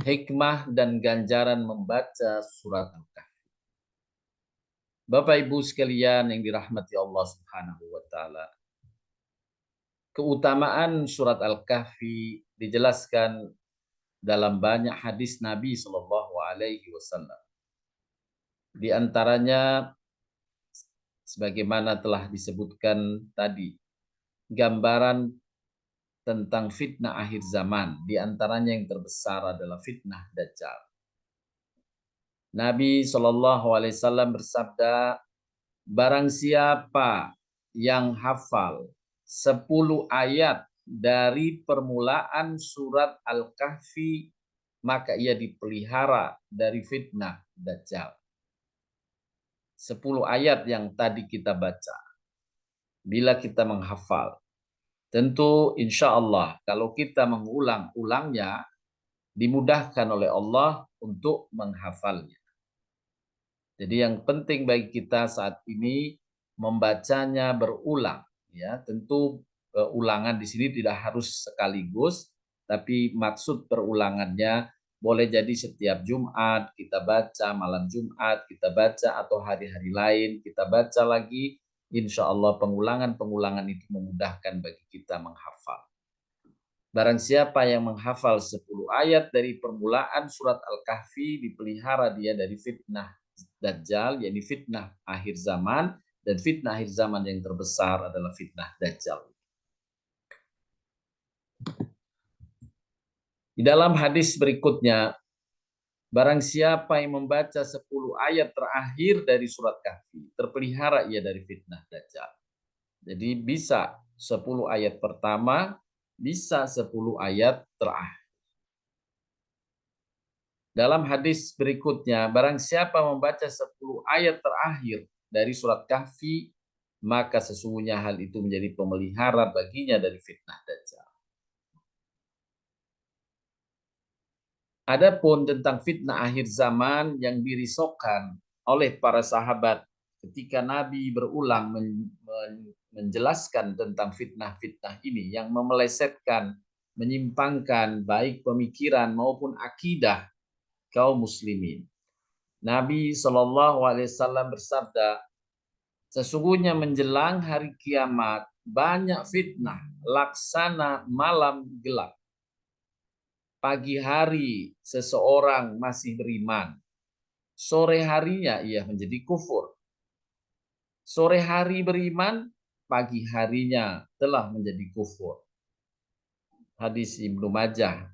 hikmah dan ganjaran membaca surat Al-Kahfi. Bapak Ibu sekalian yang dirahmati Allah Subhanahu wa taala. Keutamaan surat Al-Kahfi dijelaskan dalam banyak hadis Nabi Shallallahu alaihi wasallam. Di antaranya sebagaimana telah disebutkan tadi, gambaran tentang fitnah akhir zaman. Di antaranya yang terbesar adalah fitnah Dajjal. Nabi Shallallahu alaihi wasallam bersabda, barang siapa yang hafal 10 ayat dari permulaan surat Al-Kahfi, maka ia dipelihara dari fitnah Dajjal. 10 ayat yang tadi kita baca. Bila kita menghafal, tentu insya Allah kalau kita mengulang-ulangnya, dimudahkan oleh Allah untuk menghafalnya. Jadi yang penting bagi kita saat ini membacanya berulang, ya. Tentu ulangan di sini tidak harus sekaligus, tapi maksud perulangannya boleh jadi setiap Jumat kita baca, malam Jumat kita baca, atau hari-hari lain kita baca lagi. Insya Allah pengulangan-pengulangan itu memudahkan bagi kita menghafal. Barang siapa yang menghafal 10 ayat dari permulaan surat Al-Kahfi, dipelihara dia dari fitnah Dajjal, yakni fitnah akhir zaman, dan fitnah akhir zaman yang terbesar adalah fitnah Dajjal. Di dalam hadis berikutnya, barang siapa yang membaca 10 ayat terakhir dari surat Kahfi, terpelihara ia dari fitnah Dajjal. Jadi bisa 10 ayat pertama, bisa 10 ayat terakhir. Dalam hadis berikutnya, barang siapa membaca 10 ayat terakhir dari surat Kahfi, maka sesungguhnya hal itu menjadi pemelihara baginya dari fitnah Dajjal. Adapun tentang fitnah akhir zaman yang dirisaukan oleh para sahabat ketika Nabi berulang menjelaskan tentang fitnah-fitnah ini yang memelesetkan, menyimpangkan baik pemikiran maupun akidah kaum muslimin. Nabi Shallallahu alaihi wasallam bersabda, sesungguhnya menjelang hari kiamat banyak fitnah laksana malam gelap. Pagi hari seseorang masih beriman, sore harinya ia menjadi kufur. Sore hari beriman, pagi harinya telah menjadi kufur. Hadis Ibnu Majah.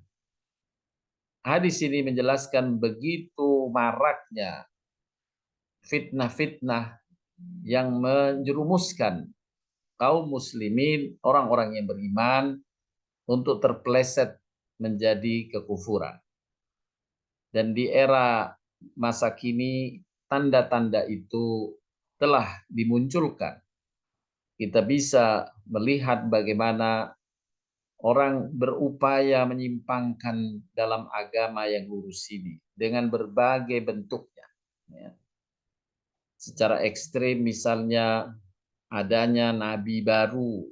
Hadis ini menjelaskan begitu maraknya fitnah-fitnah yang menjerumuskan kaum muslimin, orang-orang yang beriman, untuk terpeleset menjadi kekufuran. Dan di era masa kini, tanda-tanda itu telah dimunculkan. Kita bisa melihat bagaimana orang berupaya menyimpangkan dalam agama yang lurus ini dengan berbagai bentuknya. Ya. Secara ekstrim misalnya adanya nabi baru,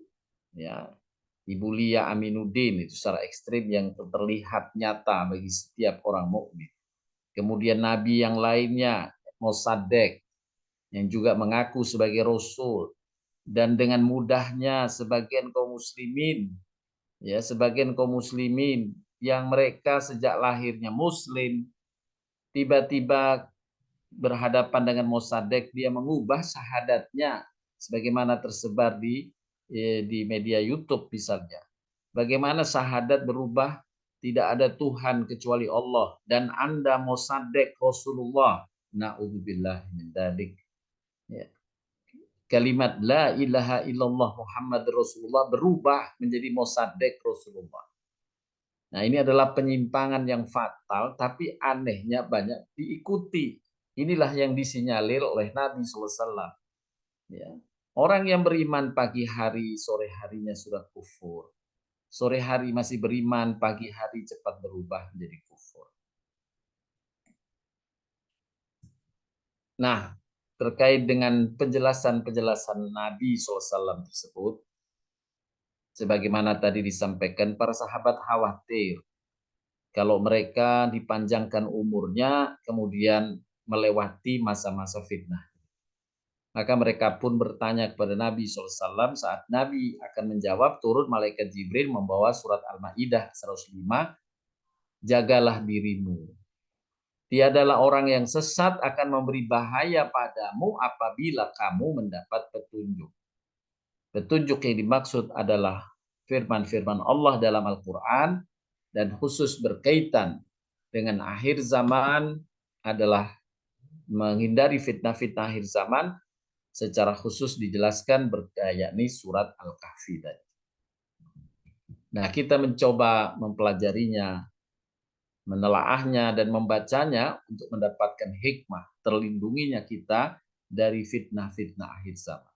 ya, Ibu Lia Aminuddin, itu secara ekstrim yang terlihat nyata bagi setiap orang mukmin. Kemudian nabi yang lainnya, Mossadegh, yang juga mengaku sebagai rasul, dan dengan mudahnya sebagian kaum muslimin, ya, sebagian kaum muslimin yang mereka sejak lahirnya muslim, tiba-tiba berhadapan dengan Mossadegh, dia mengubah syahadatnya sebagaimana tersebar di media YouTube misalnya. Bagaimana syahadat berubah, tidak ada Tuhan kecuali Allah, dan Anda Mossadegh Rasulullah. Na'udzubillah min dzalik. Ya. Kalimat la ilaha illallah Muhammad Rasulullah berubah menjadi Mossadegh Rasulullah. Nah, ini adalah penyimpangan yang fatal, tapi anehnya banyak diikuti. Inilah yang disinyalir oleh Nabi SAW. Ya. Orang yang beriman pagi hari, sore harinya sudah kufur. Sore hari masih beriman, pagi hari cepat berubah menjadi kufur. Nah, terkait dengan penjelasan-penjelasan Nabi SAW tersebut, sebagaimana tadi disampaikan, para sahabat khawatir kalau mereka dipanjangkan umurnya kemudian melewati masa-masa fitnah. Maka mereka pun bertanya kepada Nabi SAW. Saat Nabi akan menjawab, turun malaikat Jibril membawa surat Al-Ma'idah 105. Jagalah dirimu. Tiadalah orang yang sesat akan memberi bahaya padamu apabila kamu mendapat petunjuk. Petunjuk yang dimaksud adalah firman-firman Allah dalam Al-Quran, dan khusus berkaitan dengan akhir zaman adalah menghindari fitnah-fitnah akhir zaman. Secara khusus dijelaskan yakni surat Al-Kahfi tadi. Nah, kita mencoba mempelajarinya, menelaahnya dan membacanya untuk mendapatkan hikmah terlindunginya kita dari fitnah-fitnah akhir zaman.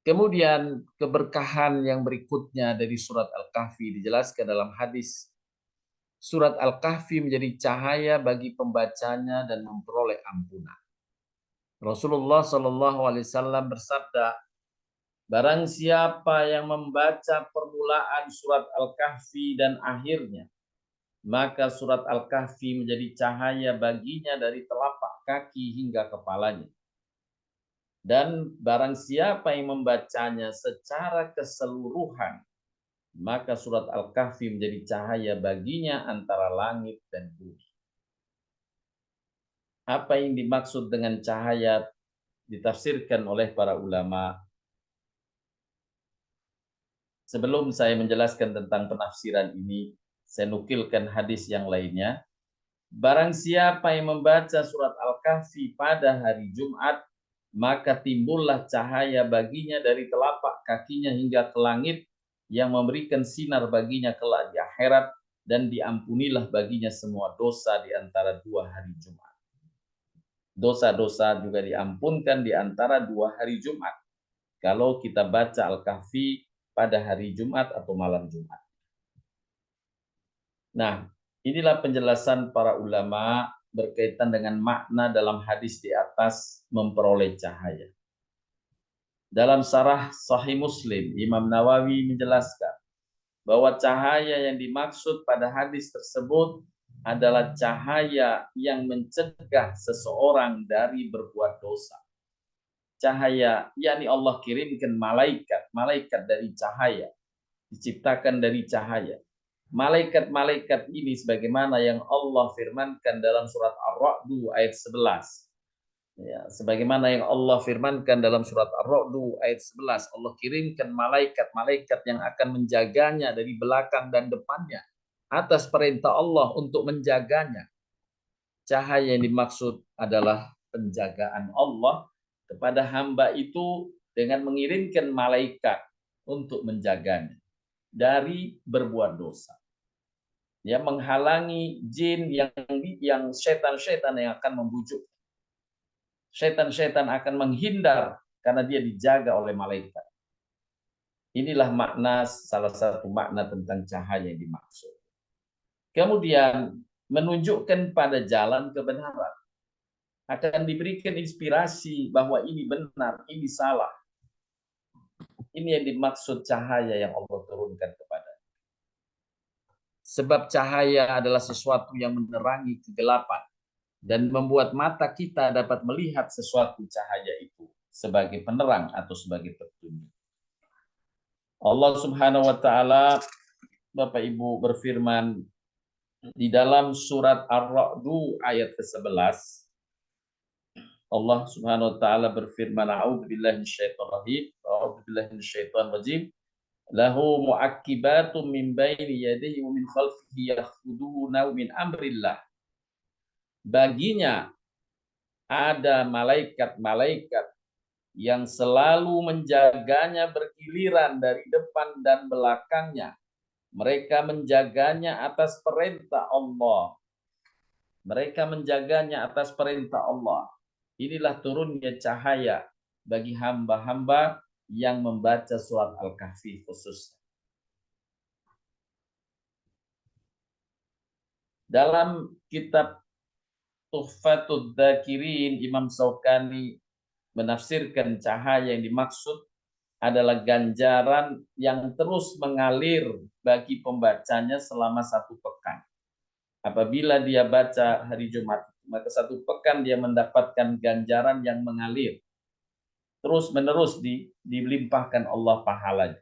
Kemudian keberkahan yang berikutnya dari surat Al-Kahfi dijelaskan dalam hadis. Surat Al-Kahfi menjadi cahaya bagi pembacanya dan memperoleh ampunan. Rasulullah SAW bersabda, barang siapa yang membaca permulaan surat Al-Kahfi dan akhirnya, maka surat Al-Kahfi menjadi cahaya baginya dari telapak kaki hingga kepalanya. Dan barang siapa yang membacanya secara keseluruhan, maka surat Al-Kahfi menjadi cahaya baginya antara langit dan bumi. Apa yang dimaksud dengan cahaya ditafsirkan oleh para ulama. Sebelum saya menjelaskan tentang penafsiran ini, saya nukilkan hadis yang lainnya. Barang siapa yang membaca surat Al-Kahfi pada hari Jumat, maka timbullah cahaya baginya dari telapak kakinya hingga ke langit yang memberikan sinar baginya kelak di akhirat, dan diampunilah baginya semua dosa di antara 2 hari Jumat. Dosa-dosa juga diampunkan di antara 2 hari Jumat kalau kita baca Al-Kahfi pada hari Jumat atau malam Jumat. Nah, inilah penjelasan para ulama berkaitan dengan makna dalam hadis di atas memperoleh cahaya. Dalam Syarah Sahih Muslim, Imam Nawawi menjelaskan bahwa cahaya yang dimaksud pada hadis tersebut adalah cahaya yang mencegah seseorang dari berbuat dosa. Cahaya, yakni Allah kirimkan malaikat dari cahaya, diciptakan dari cahaya. Malaikat-malaikat ini sebagaimana yang Allah firmankan dalam surat Ar-Ra'd ayat 11. Ya, sebagaimana yang Allah firmankan dalam surat Ar-Ra'd ayat 11, Allah kirimkan malaikat-malaikat yang akan menjaganya dari belakang dan depannya atas perintah Allah untuk menjaganya. Cahaya yang dimaksud adalah penjagaan Allah kepada hamba itu dengan mengirimkan malaikat untuk menjaganya dari berbuat dosa. Ya, menghalangi jin yang setan-setan yang akan membujuk. Setan-setan akan menghindar karena dia dijaga oleh malaikat. Inilah makna, salah satu makna tentang cahaya yang dimaksud. Kemudian menunjukkan pada jalan kebenaran. Akan diberikan inspirasi bahwa ini benar, ini salah. Ini yang dimaksud cahaya yang Allah turunkan kepada. Sebab cahaya adalah sesuatu yang menerangi kegelapan dan membuat mata kita dapat melihat sesuatu cahaya itu sebagai penerang atau sebagai petunjuk. Allah Subhanahu wa taala, Bapak Ibu, berfirman di dalam surat Ar-Ra'd ayat ke-11. Allah Subhanahu wa taala berfirman, a'udzubillahi minasyaitonir rajim. Lahu mu'aqibatum min baini yadayhi wa min khalfihi yakhuduna min amrillah. Baginya ada malaikat-malaikat yang selalu menjaganya bergiliran dari depan dan belakangnya. Mereka menjaganya atas perintah Allah. Mereka menjaganya atas perintah Allah. Inilah turunnya cahaya bagi hamba-hamba yang membaca surat Al-Kahfi khusus. Dalam kitab Tuhfatul Dzakirin, Imam Syaukani menafsirkan cahaya yang dimaksud adalah ganjaran yang terus mengalir bagi pembacanya selama 1 pekan. Apabila dia baca hari Jumat, maka 1 pekan dia mendapatkan ganjaran yang mengalir. Terus menerus dilimpahkan Allah pahalanya.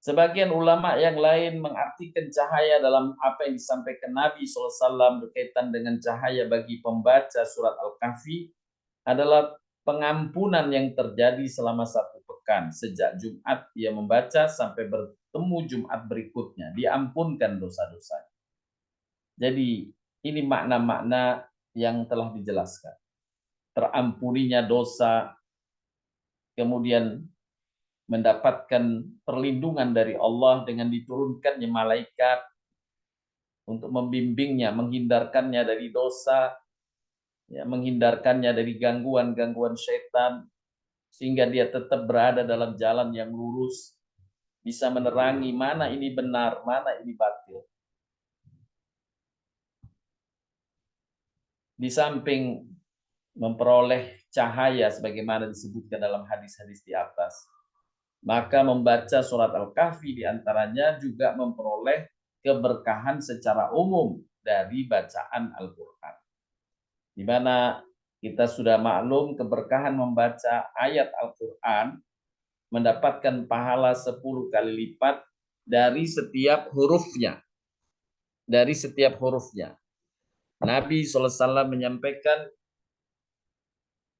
Sebagian ulama yang lain mengartikan cahaya dalam apa yang disampaikan Nabi SAW berkaitan dengan cahaya bagi pembaca surat Al-Kahfi adalah pengampunan yang terjadi selama 1 pekan. Sejak Jumat ia membaca sampai bertemu Jumat berikutnya. Diampunkan dosa-dosa. Jadi ini makna-makna yang telah dijelaskan. Terampuninya dosa, kemudian mendapatkan perlindungan dari Allah dengan diturunkannya malaikat untuk membimbingnya, menghindarkannya dari dosa, ya, menghindarkannya dari gangguan-gangguan syaitan, sehingga dia tetap berada dalam jalan yang lurus, bisa menerangi mana ini benar, mana ini batil. Di samping memperoleh cahaya sebagaimana disebutkan dalam hadis-hadis di atas, maka membaca surat Al-Kahfi diantaranya juga memperoleh keberkahan secara umum dari bacaan Al-Quran. Di mana kita sudah maklum keberkahan membaca ayat Al-Quran mendapatkan pahala 10 kali lipat dari setiap hurufnya. Dari setiap hurufnya. Nabi SAW menyampaikan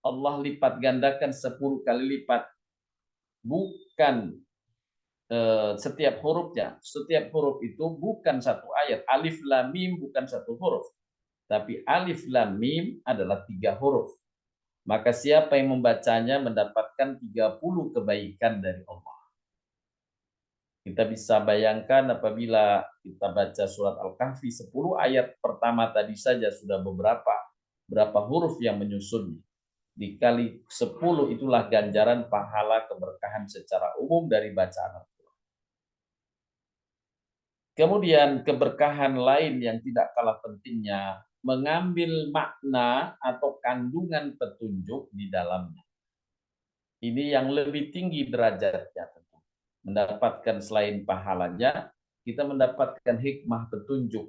Allah lipat gandakan 10 kali lipat. Bukan setiap hurufnya. Setiap huruf itu bukan satu ayat. Alif lam mim bukan satu huruf. Tapi alif lam mim adalah 3 huruf. Maka siapa yang membacanya mendapatkan 30 kebaikan dari Allah. Kita bisa bayangkan apabila kita baca surat Al-Kahfi 10 ayat pertama tadi saja sudah berapa huruf yang menyusunnya. Dikali 10 itulah ganjaran pahala keberkahan secara umum dari bacaan Al-Quran. Kemudian keberkahan lain yang tidak kalah pentingnya mengambil makna atau kandungan petunjuk di dalamnya. Ini yang lebih tinggi derajatnya tentu. Mendapatkan selain pahalanya, kita mendapatkan hikmah petunjuk,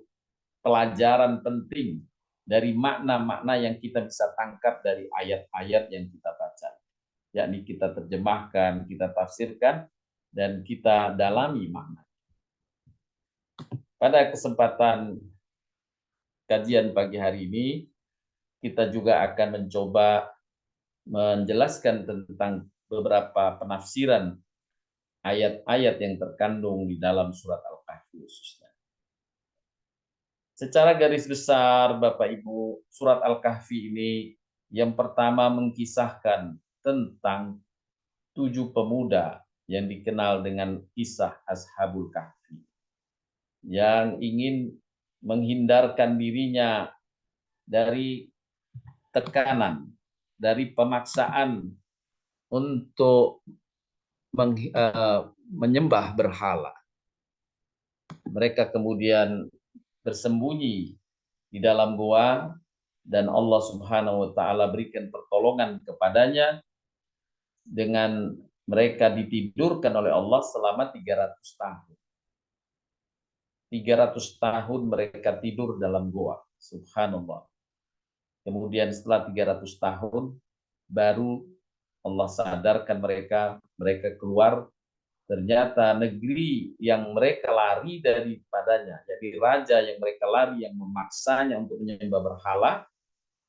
pelajaran penting dari makna-makna yang kita bisa tangkap dari ayat-ayat yang kita baca. Yakni kita terjemahkan, kita tafsirkan, dan kita dalami makna. Pada kesempatan kajian pagi hari ini, kita juga akan mencoba menjelaskan tentang beberapa penafsiran ayat-ayat yang terkandung di dalam surat Al-Kahfi khususnya. Secara garis besar, Bapak Ibu, surat Al-Kahfi ini yang pertama mengkisahkan tentang 7 pemuda yang dikenal dengan kisah Ashabul Kahfi, yang ingin menghindarkan dirinya dari tekanan, dari pemaksaan untuk menyembah berhala. Mereka kemudian bersembunyi di dalam gua dan Allah Subhanahu wa taala berikan pertolongan kepadanya dengan mereka ditidurkan oleh Allah selama 300 tahun. 300 tahun mereka tidur dalam gua. Subhanallah. Kemudian setelah 300 tahun baru Allah sadarkan mereka keluar. Ternyata negeri yang mereka lari daripadanya, jadi raja yang mereka lari yang memaksanya untuk menyembah berhala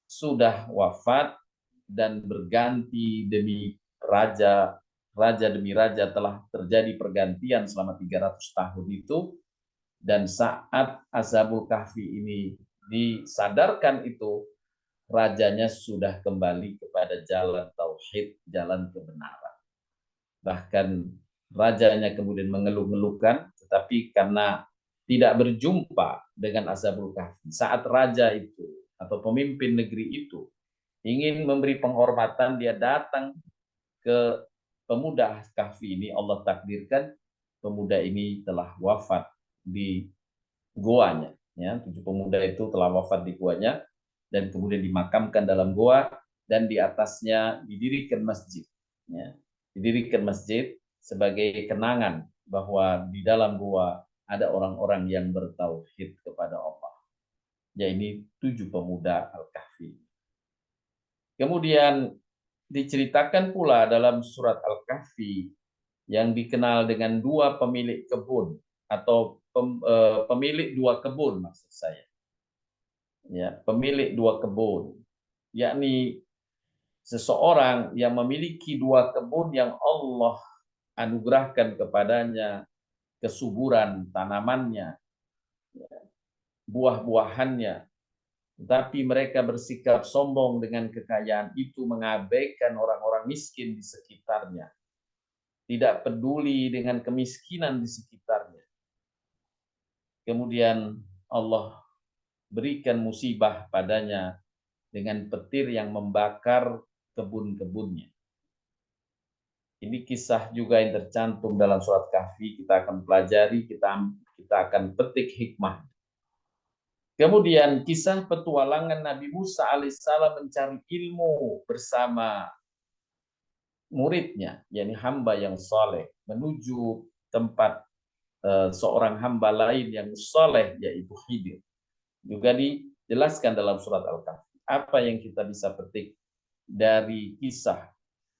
sudah wafat dan berganti demi raja, raja demi raja telah terjadi pergantian selama 300 tahun itu. Dan saat Ashabul Kahfi ini disadarkan itu, rajanya sudah kembali kepada jalan tauhid, jalan kebenaran. Bahkan rajanya kemudian mengeluh-ngeluhkan, tetapi karena tidak berjumpa dengan Ashabul Kahfi, saat raja itu atau pemimpin negeri itu ingin memberi penghormatan, dia datang ke pemuda Kahfi ini, Allah takdirkan pemuda ini telah wafat di goanya. Ya, 7 pemuda itu telah wafat di goanya dan kemudian dimakamkan dalam goa dan di atasnya didirikan masjid. Ya. Didirikan masjid sebagai kenangan bahwa di dalam gua ada orang-orang yang bertauhid kepada Allah. Ya, ini 7 pemuda Al-Kahfi. Kemudian diceritakan pula dalam surat Al-Kahfi yang dikenal dengan 2 pemilik kebun atau pemilik 2 kebun maksud saya. Ya, pemilik 2 kebun, yakni seseorang yang memiliki 2 kebun yang Allah anugerahkan kepadanya kesuburan tanamannya, buah-buahannya, tapi mereka bersikap sombong dengan kekayaan itu, mengabaikan orang-orang miskin di sekitarnya, tidak peduli dengan kemiskinan di sekitarnya. Kemudian Allah berikan musibah padanya dengan petir yang membakar kebun-kebunnya. Ini kisah juga yang tercantum dalam surat Kahfi, kita akan pelajari, kita akan petik hikmah. Kemudian kisah petualangan Nabi Musa alaihissalam mencari ilmu bersama muridnya, yakni hamba yang soleh, menuju tempat seorang hamba lain yang soleh, yaitu Khidir. Juga dijelaskan dalam surat Al-Kahfi. Apa yang kita bisa petik dari kisah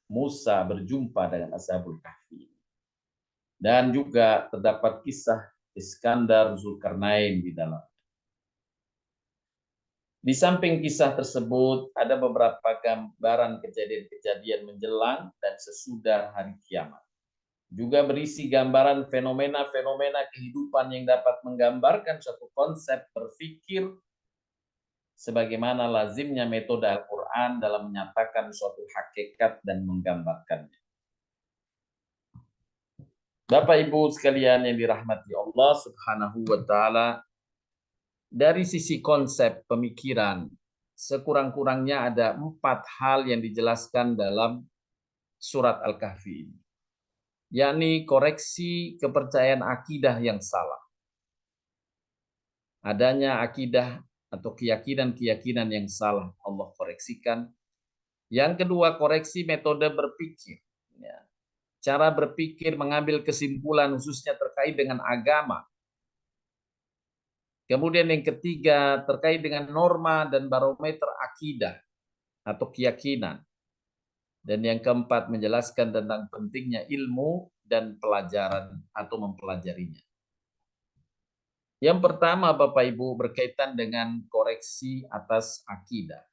Musa berjumpa dengan Ashabul Kahfi. Dan juga terdapat kisah Iskandar Zulkarnain di dalam. Di samping kisah tersebut, ada beberapa gambaran kejadian-kejadian menjelang dan sesudah hari kiamat. Juga berisi gambaran fenomena-fenomena kehidupan yang dapat menggambarkan suatu konsep berpikir sebagaimana lazimnya metode Al-Quran dalam menyatakan suatu hakikat dan menggambarkannya. Bapak Ibu sekalian yang dirahmati Allah Subhanahu wa taala, dari sisi konsep pemikiran, sekurang-kurangnya ada 4 hal yang dijelaskan dalam surat Al-Kahfi ini, yakni koreksi kepercayaan akidah yang salah, adanya akidah atau keyakinan-keyakinan yang salah Allah koreksikan. Yang kedua, koreksi metode berpikir, ya, cara berpikir mengambil kesimpulan khususnya terkait dengan agama. Kemudian yang ketiga, terkait dengan norma dan barometer akidah atau keyakinan. Dan yang keempat, menjelaskan tentang pentingnya ilmu dan pelajaran atau mempelajarinya. Yang pertama, Bapak Ibu, berkaitan dengan koreksi atas akidah.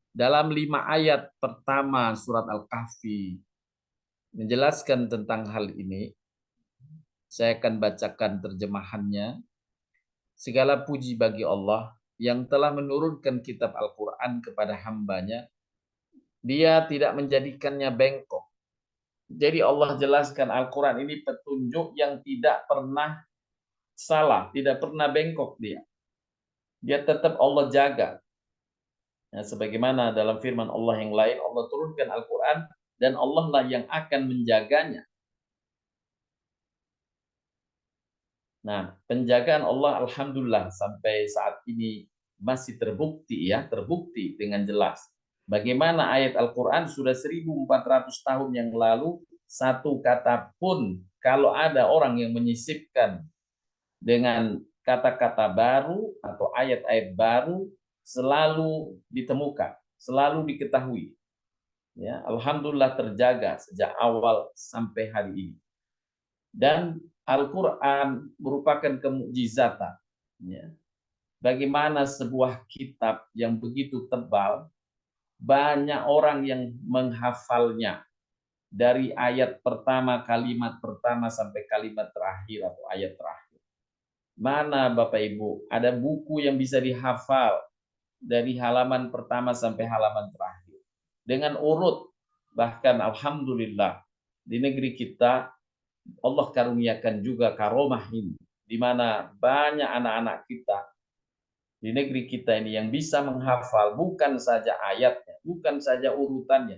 Dalam 5 ayat pertama surat Al-Kahfi menjelaskan tentang hal ini. Saya akan bacakan terjemahannya. Segala puji bagi Allah yang telah menurunkan kitab Al-Quran kepada hambanya. Dia tidak menjadikannya bengkok. Jadi Allah jelaskan Al-Quran ini petunjuk yang tidak pernah salah, tidak pernah bengkok dia. Dia tetap Allah jaga. Ya, sebagaimana dalam firman Allah yang lain, Allah turunkan Al-Quran dan Allah lah yang akan menjaganya. Nah, penjagaan Allah alhamdulillah sampai saat ini masih terbukti dengan jelas. Bagaimana ayat Al-Quran sudah 1400 tahun yang lalu, satu kata pun kalau ada orang yang menyisipkan dengan kata-kata baru atau ayat-ayat baru selalu ditemukan, selalu diketahui. Ya, alhamdulillah terjaga sejak awal sampai hari ini. Dan Al-Quran merupakan kemukjizatan. Ya. Bagaimana sebuah kitab yang begitu tebal, banyak orang yang menghafalnya. Dari ayat pertama, kalimat pertama sampai kalimat terakhir atau ayat terakhir. Mana Bapak Ibu, ada buku yang bisa dihafal dari halaman pertama sampai halaman terakhir. Dengan urut, bahkan alhamdulillah, di negeri kita Allah karuniakan juga karomah ini, di mana banyak anak-anak kita di negeri kita ini yang bisa menghafal bukan saja ayatnya, bukan saja urutannya,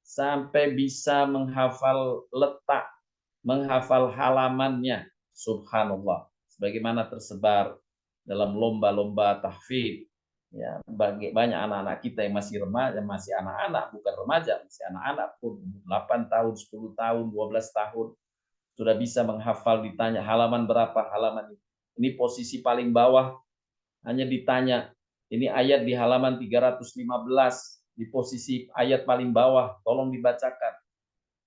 sampai bisa menghafal letak, menghafal halamannya. Subhanallah. Sebagaimana tersebar dalam lomba-lomba tahfidz, Ya, bagi banyak anak-anak kita yang masih remaja, masih anak-anak, bukan remaja, masih anak-anak pun 8 tahun, 10 tahun, 12 tahun sudah bisa menghafal, ditanya halaman berapa, halaman ini posisi paling bawah, hanya ditanya ini ayat di halaman 315 di posisi ayat paling bawah, tolong dibacakan.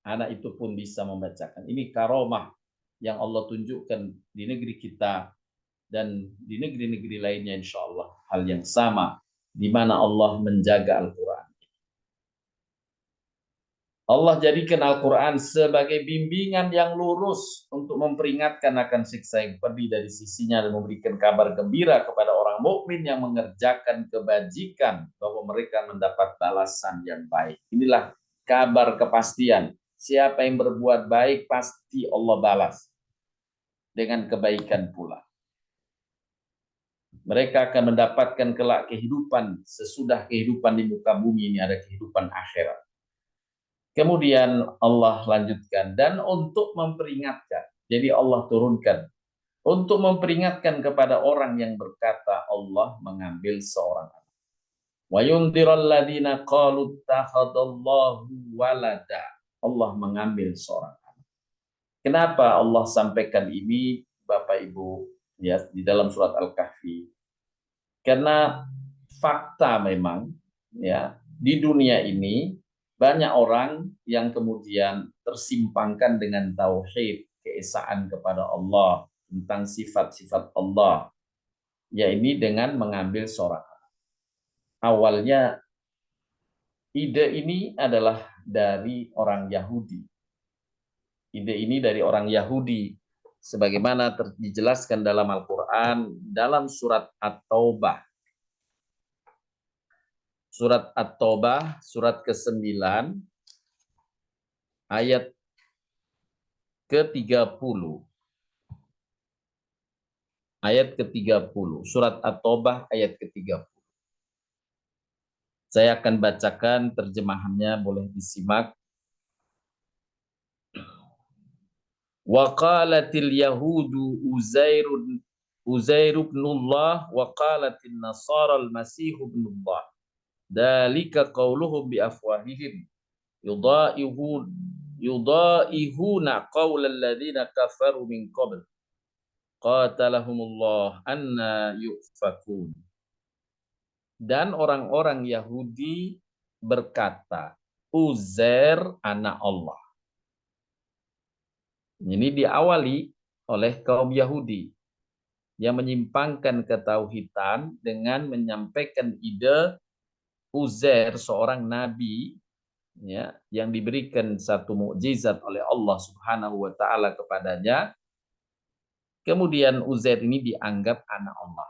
Anak itu pun bisa membacakan. Ini karomah yang Allah tunjukkan di negeri kita dan di negeri-negeri lainnya, insya Allah hal yang sama, di mana Allah menjaga Al-Quran. Allah jadikan Al-Quran sebagai bimbingan yang lurus untuk memperingatkan akan siksa yang pedih dari sisinya dan memberikan kabar gembira kepada orang mukmin yang mengerjakan kebajikan bahwa mereka mendapat balasan yang baik. Inilah kabar kepastian. Siapa yang berbuat baik pasti Allah balas dengan kebaikan pula. Mereka akan mendapatkan kelak kehidupan sesudah kehidupan di muka bumi ini, ada kehidupan akhirat. Kemudian Allah lanjutkan, dan untuk memperingatkan. Jadi Allah turunkan untuk memperingatkan kepada orang yang berkata Allah mengambil seorang anak. Wa yundiral ladzina qalu ittakhadallahu walada. Allah mengambil seorang anak. Kenapa Allah sampaikan ini, Bapak Ibu, ya, di dalam surat Al-Kahfi? Karena fakta memang, ya, di dunia ini banyak orang yang kemudian tersimpangkan dengan tauhid, keesaan kepada Allah, tentang sifat-sifat Allah, yaitu dengan mengambil seorang anak. Awalnya ide ini adalah dari orang Yahudi. Ide ini dari orang Yahudi, sebagaimana dijelaskan dalam Al-Quran, dalam surat At-Taubah. Surat At-Taubah, surat ke-9, ayat ke-30. Ayat ke-30. Surat At-Taubah ayat ke-30. Saya akan bacakan terjemahannya, boleh disimak. Wa qalatil yahudu Uzair ibnullah wa qalatil nasara al-masih ibnullah. Dalika qauluhum bi afwahihim yudaihuna qaulal ladzina kafaru min qabl. Qatalahumullah anna yufakun. Dan orang-orang Yahudi berkata, Uzair anak Allah. Ini diawali oleh kaum Yahudi yang menyimpangkan ketauhidan dengan menyampaikan ide Uzair seorang nabi, ya, yang diberikan satu mukjizat oleh Allah Subhanahu wa taala kepadanya. Kemudian Uzair ini dianggap anak Allah.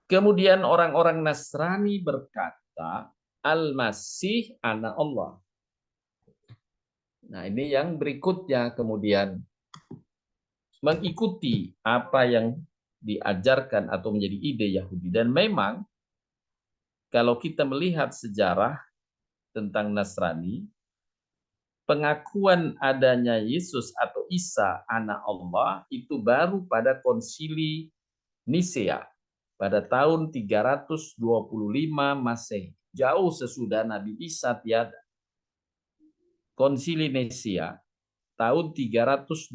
Kemudian orang-orang Nasrani berkata, Al-Masih anak Allah. Nah, ini yang berikutnya kemudian mengikuti apa yang diajarkan atau menjadi ide Yahudi. Dan memang kalau kita melihat sejarah tentang Nasrani, pengakuan adanya Yesus atau Isa anak Allah itu baru pada konsili Nisea pada tahun 325 Masehi, jauh sesudah Nabi Isa tiada. Konsili Nisea tahun 325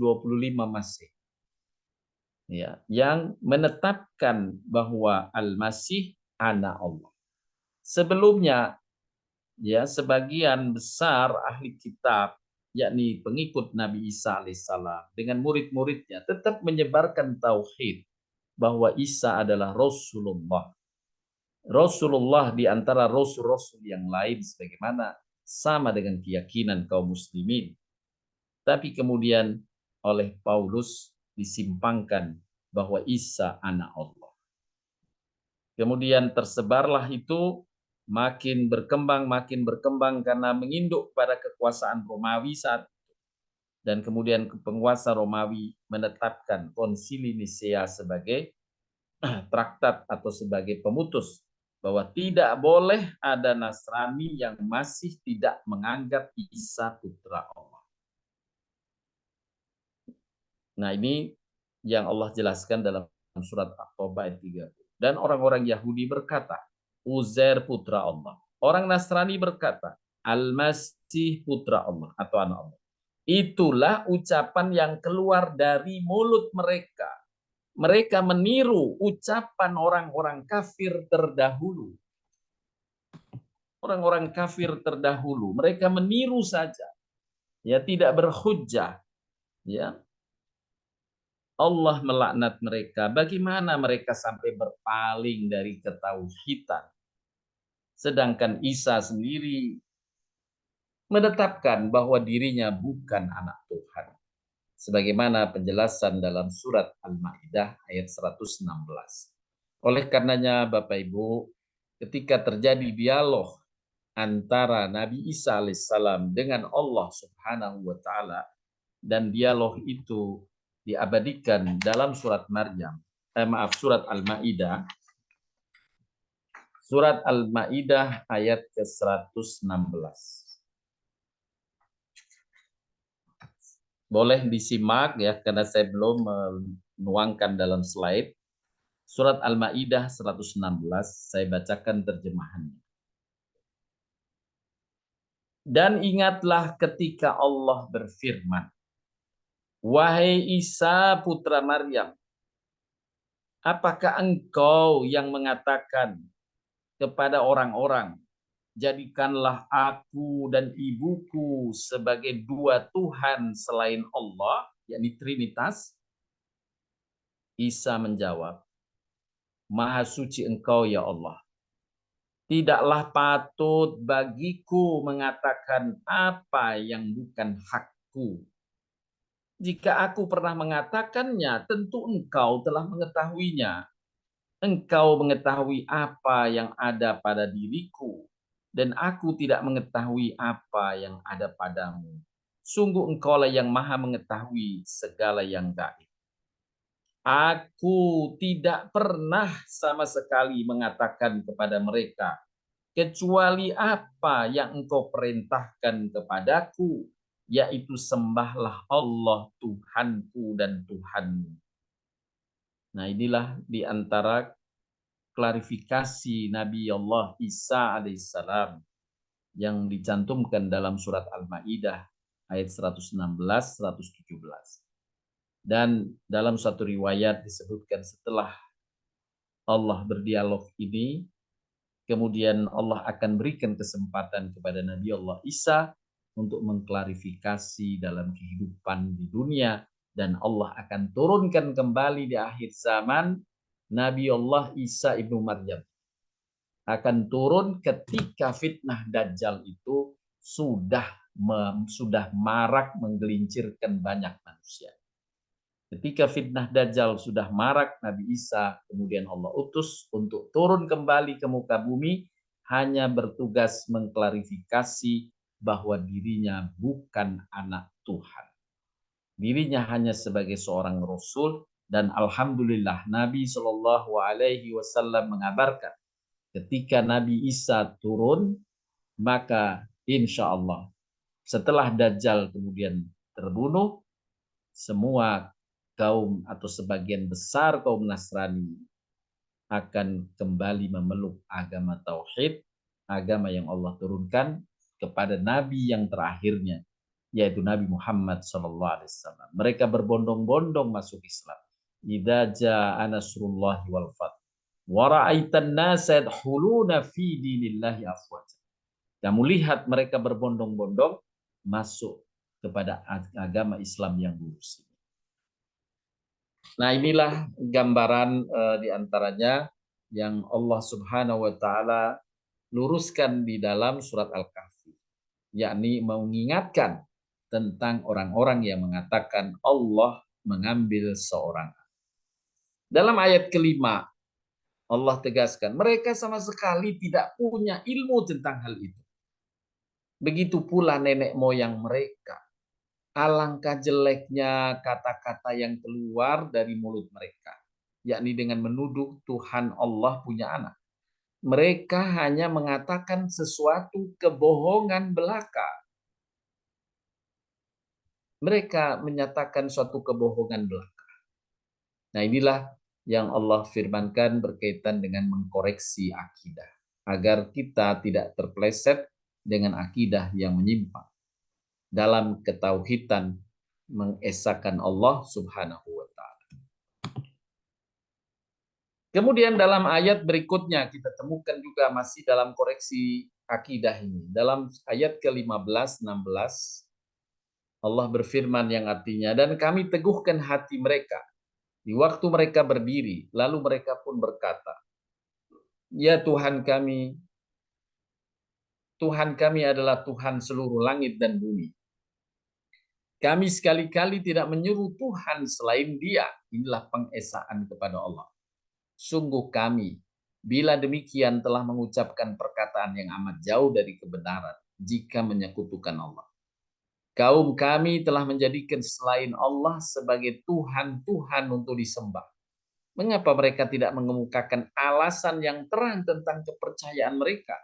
Masehi, ya, yang menetapkan bahwa Al-Masih anak Allah. Sebelumnya, ya, sebagian besar ahli kitab, yakni pengikut Nabi Isa alaihissalam dengan murid-muridnya, tetap menyebarkan tauhid bahwa Isa adalah Rasulullah. Rasulullah di antara rasul-rasul yang lain, sebagaimana sama dengan keyakinan kaum muslimin. Tapi kemudian oleh Paulus disimpangkan bahwa Isa anak Allah. Kemudian tersebarlah itu, makin berkembang karena menginduk pada kekuasaan Romawi saat itu. Dan kemudian penguasa Romawi menetapkan Konsili Nisea sebagai traktat atau sebagai pemutus bahwa tidak boleh ada Nasrani yang masih tidak menganggap Isa putra Allah. Nah, ini yang Allah jelaskan dalam surat At-Taubah ayat 30. Dan orang-orang Yahudi berkata, Uzair putra Allah. Orang Nasrani berkata, Al-Masih putra Allah atau anak Allah. Itulah ucapan yang keluar dari mulut mereka. Mereka meniru ucapan orang-orang kafir terdahulu. Orang-orang kafir terdahulu, mereka meniru saja. Ya, tidak berhujjah. Ya. Allah melaknat mereka. Bagaimana mereka sampai berpaling dari ketauhidan? Sedangkan Isa sendiri menetapkan bahwa dirinya bukan anak Tuhan. Sebagaimana penjelasan dalam surat Al-Maidah ayat 116. Oleh karenanya Bapak Ibu, ketika terjadi dialog antara Nabi Isa alaihissalam dengan Allah Subhanahu wa taala, dan dialog itu diabadikan dalam surat surat Al-Maidah. Surat Al-Maidah ayat ke-116. Boleh disimak ya, karena saya belum menuangkan dalam slide. Surat Al-Maidah 116, saya bacakan terjemahannya. Dan ingatlah ketika Allah berfirman, wahai Isa putra Maryam, apakah engkau yang mengatakan kepada orang-orang, jadikanlah aku dan ibuku sebagai dua Tuhan selain Allah, yakni Trinitas? Isa menjawab, Maha suci engkau ya Allah. Tidaklah patut bagiku mengatakan apa yang bukan hakku. Jika aku pernah mengatakannya, tentu engkau telah mengetahuinya. Engkau mengetahui apa yang ada pada diriku, dan aku tidak mengetahui apa yang ada padamu. Sungguh engkaulah yang maha mengetahui segala yang gaib. Aku tidak pernah sama sekali mengatakan kepada mereka, kecuali apa yang engkau perintahkan kepadaku, yaitu sembahlah Allah Tuhanku dan Tuhanmu. Nah, inilah di antara klarifikasi Nabi Allah Isa alaihissalam yang dicantumkan dalam surat Al-Maidah ayat 116, 117. Dan dalam satu riwayat disebutkan setelah Allah berdialog ini, kemudian Allah akan berikan kesempatan kepada Nabi Allah Isa untuk mengklarifikasi dalam kehidupan di dunia, dan Allah akan turunkan kembali di akhir zaman Nabi Allah Isa ibnu Maryam akan turun ketika fitnah Dajjal itu sudah marak menggelincirkan banyak manusia. Ketika fitnah Dajjal sudah marak, Nabi Isa kemudian Allah utus untuk turun kembali ke muka bumi, hanya bertugas mengklarifikasi bahwa dirinya bukan anak Tuhan. Dirinya hanya sebagai seorang rasul, dan alhamdulillah Nabi Shallallahu alaihi wasallam mengabarkan ketika Nabi Isa turun, maka insya Allah setelah Dajjal kemudian terbunuh, semua kaum atau sebagian besar kaum Nasrani akan kembali memeluk agama tauhid, agama yang Allah turunkan kepada Nabi yang terakhirnya, yaitu Nabi Muhammad SAW. Mereka berbondong-bondong masuk Islam. Idza jaa nasrullahi wal fath wa ra'aitan nasa yadkhuluna fi dinillahi afwaja. Kamu lihat mereka berbondong-bondong masuk kepada agama Islam yang lurus. Nah, inilah gambaran diantaranya yang Allah Subhanahu wa taala luruskan di dalam surat Al-Kahfi, yakni mengingatkan tentang orang-orang yang mengatakan Allah mengambil seorang. Dalam ayat kelima, Allah tegaskan, mereka sama sekali tidak punya ilmu tentang hal itu. Begitu pula nenek moyang mereka. Alangkah jeleknya kata-kata yang keluar dari mulut mereka, yakni dengan menuduh Tuhan Allah punya anak. Mereka hanya mengatakan sesuatu kebohongan belaka. Mereka menyatakan suatu kebohongan belaka. Nah, inilah yang Allah firmankan berkaitan dengan mengkoreksi akidah agar kita tidak terpleset dengan akidah yang menyimpang dalam ketauhidan mengesahkan Allah Subhanahu wa taala. Kemudian dalam ayat berikutnya kita temukan juga masih dalam koreksi akidah ini. Dalam ayat ke-15 16 Allah berfirman yang artinya, dan kami teguhkan hati mereka di waktu mereka berdiri, lalu mereka pun berkata, ya Tuhan kami adalah Tuhan seluruh langit dan bumi. Kami sekali-kali tidak menyeru Tuhan selain Dia. Inilah pengesaan kepada Allah. Sungguh kami, bila demikian telah mengucapkan perkataan yang amat jauh dari kebenaran, jika menyekutukan Allah. Kaum kami telah menjadikan selain Allah sebagai Tuhan-Tuhan untuk disembah. Mengapa mereka tidak mengemukakan alasan yang terang tentang kepercayaan mereka?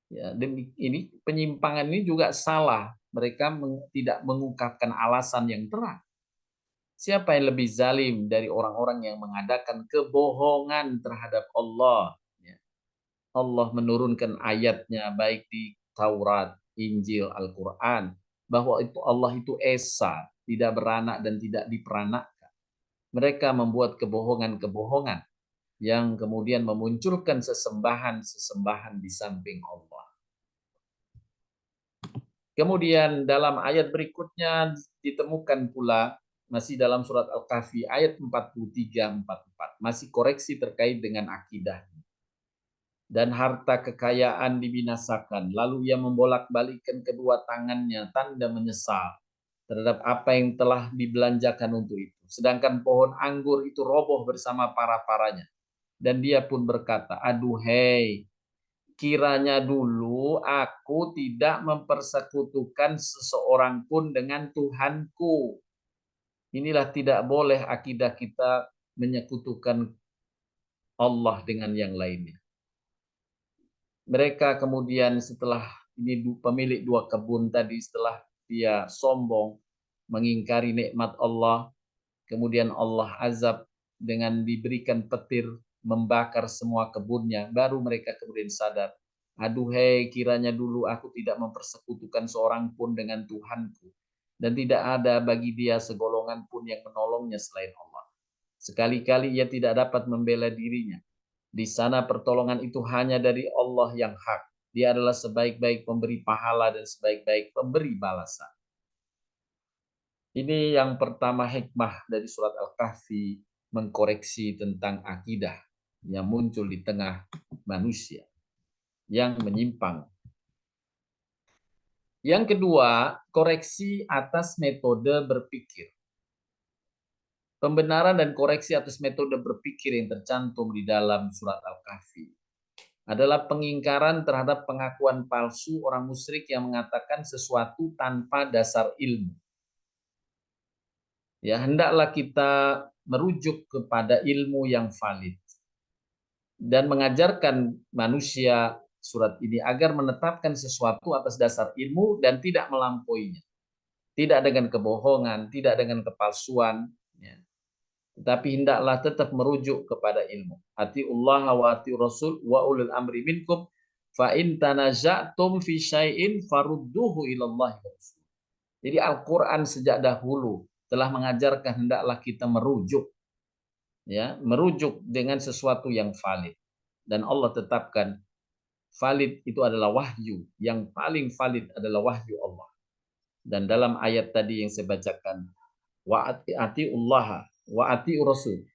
Ya, ini penyimpangan ini juga salah. Mereka tidak mengungkapkan alasan yang terang. Siapa yang lebih zalim dari orang-orang yang mengadakan kebohongan terhadap Allah? Ya. Allah menurunkan ayatnya baik di Taurat, Injil, Al-Quran, bahwa itu Allah itu esa, tidak beranak dan tidak diperanakkan. Mereka membuat kebohongan-kebohongan yang kemudian memunculkan sesembahan-sesembahan di samping Allah. Kemudian dalam ayat berikutnya ditemukan pula masih dalam surat Al-Kahfi ayat 43-44 masih koreksi terkait dengan akidah. Dan harta kekayaan dibinasakan, lalu ia membolak-balikkan kedua tangannya tanda menyesal terhadap apa yang telah dibelanjakan untuk itu. Sedangkan pohon anggur itu roboh bersama para-paranya. Dan dia pun berkata, aduhai, kiranya dulu aku tidak mempersekutukan seseorang pun dengan Tuhanku. Inilah tidak boleh akidah kita menyekutukan Allah dengan yang lainnya. Mereka kemudian setelah ini pemilik dua kebun tadi, setelah dia sombong mengingkari nikmat Allah, kemudian Allah azab dengan diberikan petir membakar semua kebunnya, baru mereka kemudian sadar, aduhai, kiranya dulu aku tidak mempersekutukan seorang pun dengan Tuhanku, dan tidak ada bagi dia segolongan pun yang menolongnya selain Allah. Sekali-kali ia tidak dapat membela dirinya. Di sana pertolongan itu hanya dari Allah yang hak. Dia adalah sebaik-baik pemberi pahala dan sebaik-baik pemberi balasan. Ini yang pertama hikmah dari surat Al-Kahfi, mengkoreksi tentang akidah yang muncul di tengah manusia yang menyimpang. Yang kedua, koreksi atas metode berpikir. Pembenaran dan koreksi atas metode berpikir yang tercantum di dalam surat Al-Kahfi adalah pengingkaran terhadap pengakuan palsu orang musyrik yang mengatakan sesuatu tanpa dasar ilmu. Ya, hendaklah kita merujuk kepada ilmu yang valid dan mengajarkan manusia surat ini agar menetapkan sesuatu atas dasar ilmu dan tidak melampauinya. Tidak dengan kebohongan, tidak dengan kepalsuan, ya. Tetapi hendaklah tetap merujuk kepada ilmu. Atiullah wa ati rasul wa ulul amri minkum fa in tanaza'tum fi syai'in farudduhu ilallahi wa rasul. Jadi Al-Qur'an sejak dahulu telah mengajarkan hendaklah kita merujuk, ya, merujuk dengan sesuatu yang valid. Dan Allah tetapkan valid itu adalah wahyu, yang paling valid adalah wahyu Allah. Dan dalam ayat tadi yang saya bacakan, wa atiullaha wa atiur rasul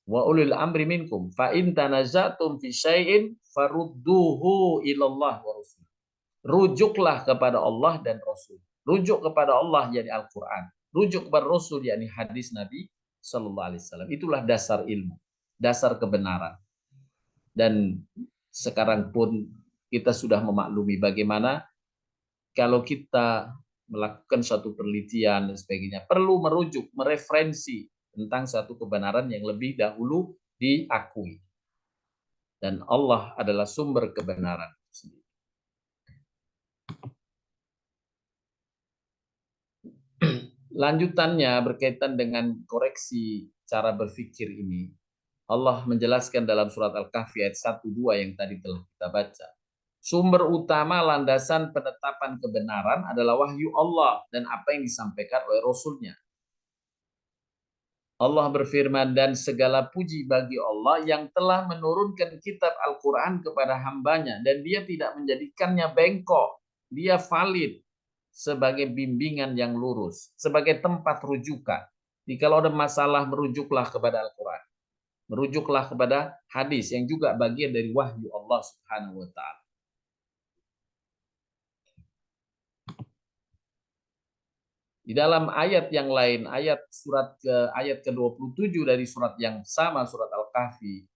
wa ulil amri minkum fa in tanaza'tum fi syai'in farudduhu ilallah wa rasul. Rujuklah kepada Allah dan Rasul. Rujuk kepada Allah yakni Al-Qur'an. Rujuk kepada Rasul yakni hadis Nabi sallallahu alaihi wasallam. Itulah dasar ilmu, dasar kebenaran. Dan sekarang pun kita sudah memaklumi bagaimana kalau kita melakukan suatu penelitian dan sebagainya, perlu merujuk, mereferensi tentang satu kebenaran yang lebih dahulu diakui. Dan Allah adalah sumber kebenaran. Lanjutannya berkaitan dengan koreksi cara berpikir ini. Allah menjelaskan dalam surat Al-Kahfi ayat 1-2 yang tadi telah kita baca. Sumber utama landasan penetapan kebenaran adalah wahyu Allah dan apa yang disampaikan oleh Rasulnya. Allah berfirman, dan segala puji bagi Allah yang telah menurunkan kitab Al-Quran kepada hambanya. Dan dia tidak menjadikannya bengkok. Dia valid sebagai bimbingan yang lurus. Sebagai tempat rujukan. Jadi kalau ada masalah, merujuklah kepada Al-Quran. Merujuklah kepada hadis yang juga bagian dari wahyu Allah Subhanahu wa Ta'ala. Di dalam ayat yang lain, ayat ke-27 dari surat yang sama, surat Al-Kahfi,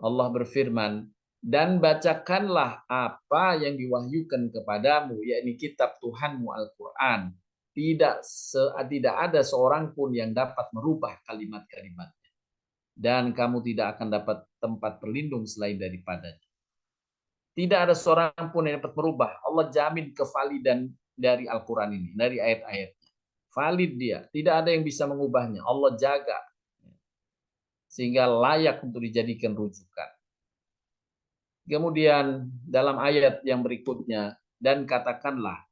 Allah berfirman, dan bacakanlah apa yang diwahyukan kepadamu, yakni kitab Tuhanmu Al-Quran. Tidak ada seorang pun yang dapat merubah kalimat-kalimatnya. Dan kamu tidak akan dapat tempat berlindung selain daripadanya. Tidak ada seorang pun yang dapat merubah. Allah jamin kevalidan dari Al-Quran ini, dari ayat-ayat. Valid dia, tidak ada yang bisa mengubahnya. Allah jaga sehingga layak untuk dijadikan rujukan. Kemudian dalam ayat yang berikutnya, dan katakanlah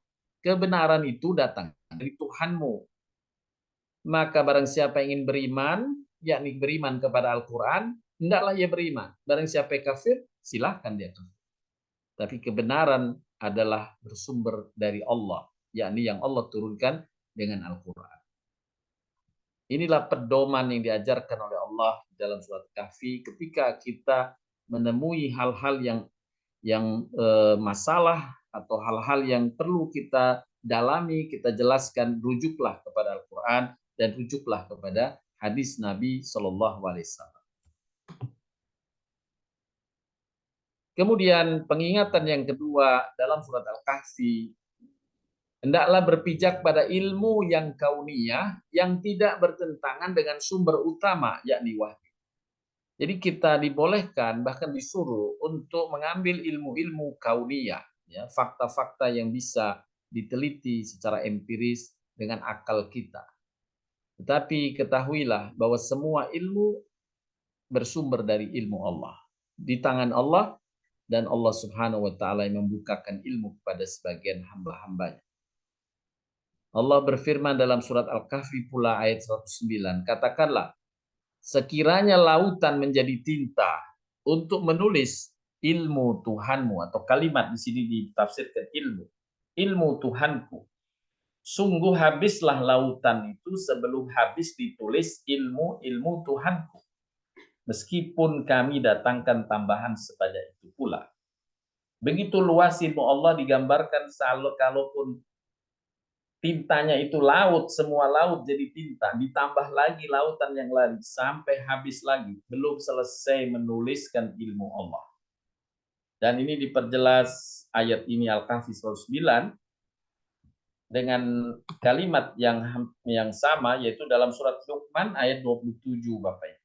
kebenaran itu datang dari Tuhanmu. Maka barang siapa yang ingin beriman, yakni beriman kepada Al-Quran, hendaklah ia beriman. Barang siapa yang kafir, silahkan dia kafir. Tapi kebenaran adalah bersumber dari Allah, yakni yang Allah turunkan dengan Al-Quran. Inilah pedoman yang diajarkan oleh Allah dalam surat Kahfi ketika kita menemui hal-hal yang masalah atau hal-hal yang perlu kita dalami, kita jelaskan, rujuklah kepada Al-Quran dan rujuklah kepada hadis Nabi Shallallahu Alaihi Wasallam. Kemudian pengingatan yang kedua dalam surat Al-Kahfi, hendaklah berpijak pada ilmu yang kauniyah yang tidak bertentangan dengan sumber utama, yakni wahyu. Jadi kita dibolehkan, bahkan disuruh untuk mengambil ilmu-ilmu kauniyah, ya, fakta-fakta yang bisa diteliti secara empiris dengan akal kita. Tetapi ketahuilah bahwa semua ilmu bersumber dari ilmu Allah. Di tangan Allah, dan Allah Subhanahu wa Ta'ala yang membukakan ilmu kepada sebagian hamba-hambanya. Allah berfirman dalam surat Al-Kahfi pula ayat 109, katakanlah, sekiranya lautan menjadi tinta untuk menulis ilmu Tuhanmu, atau kalimat di sini ditafsirkan ilmu Tuhanku. Sungguh habislah lautan itu sebelum habis ditulis ilmu Tuhanku. Meskipun kami datangkan tambahan sebanyak itu pula. Begitu luas ilmu Allah digambarkan, kalaupun tintanya itu laut, semua laut jadi tinta, ditambah lagi lautan yang lain sampai habis lagi, belum selesai menuliskan ilmu Allah. Dan ini diperjelas ayat ini Al-Kahfi 109 dengan kalimat yang sama, yaitu dalam surat Luqman ayat 27, Bapak.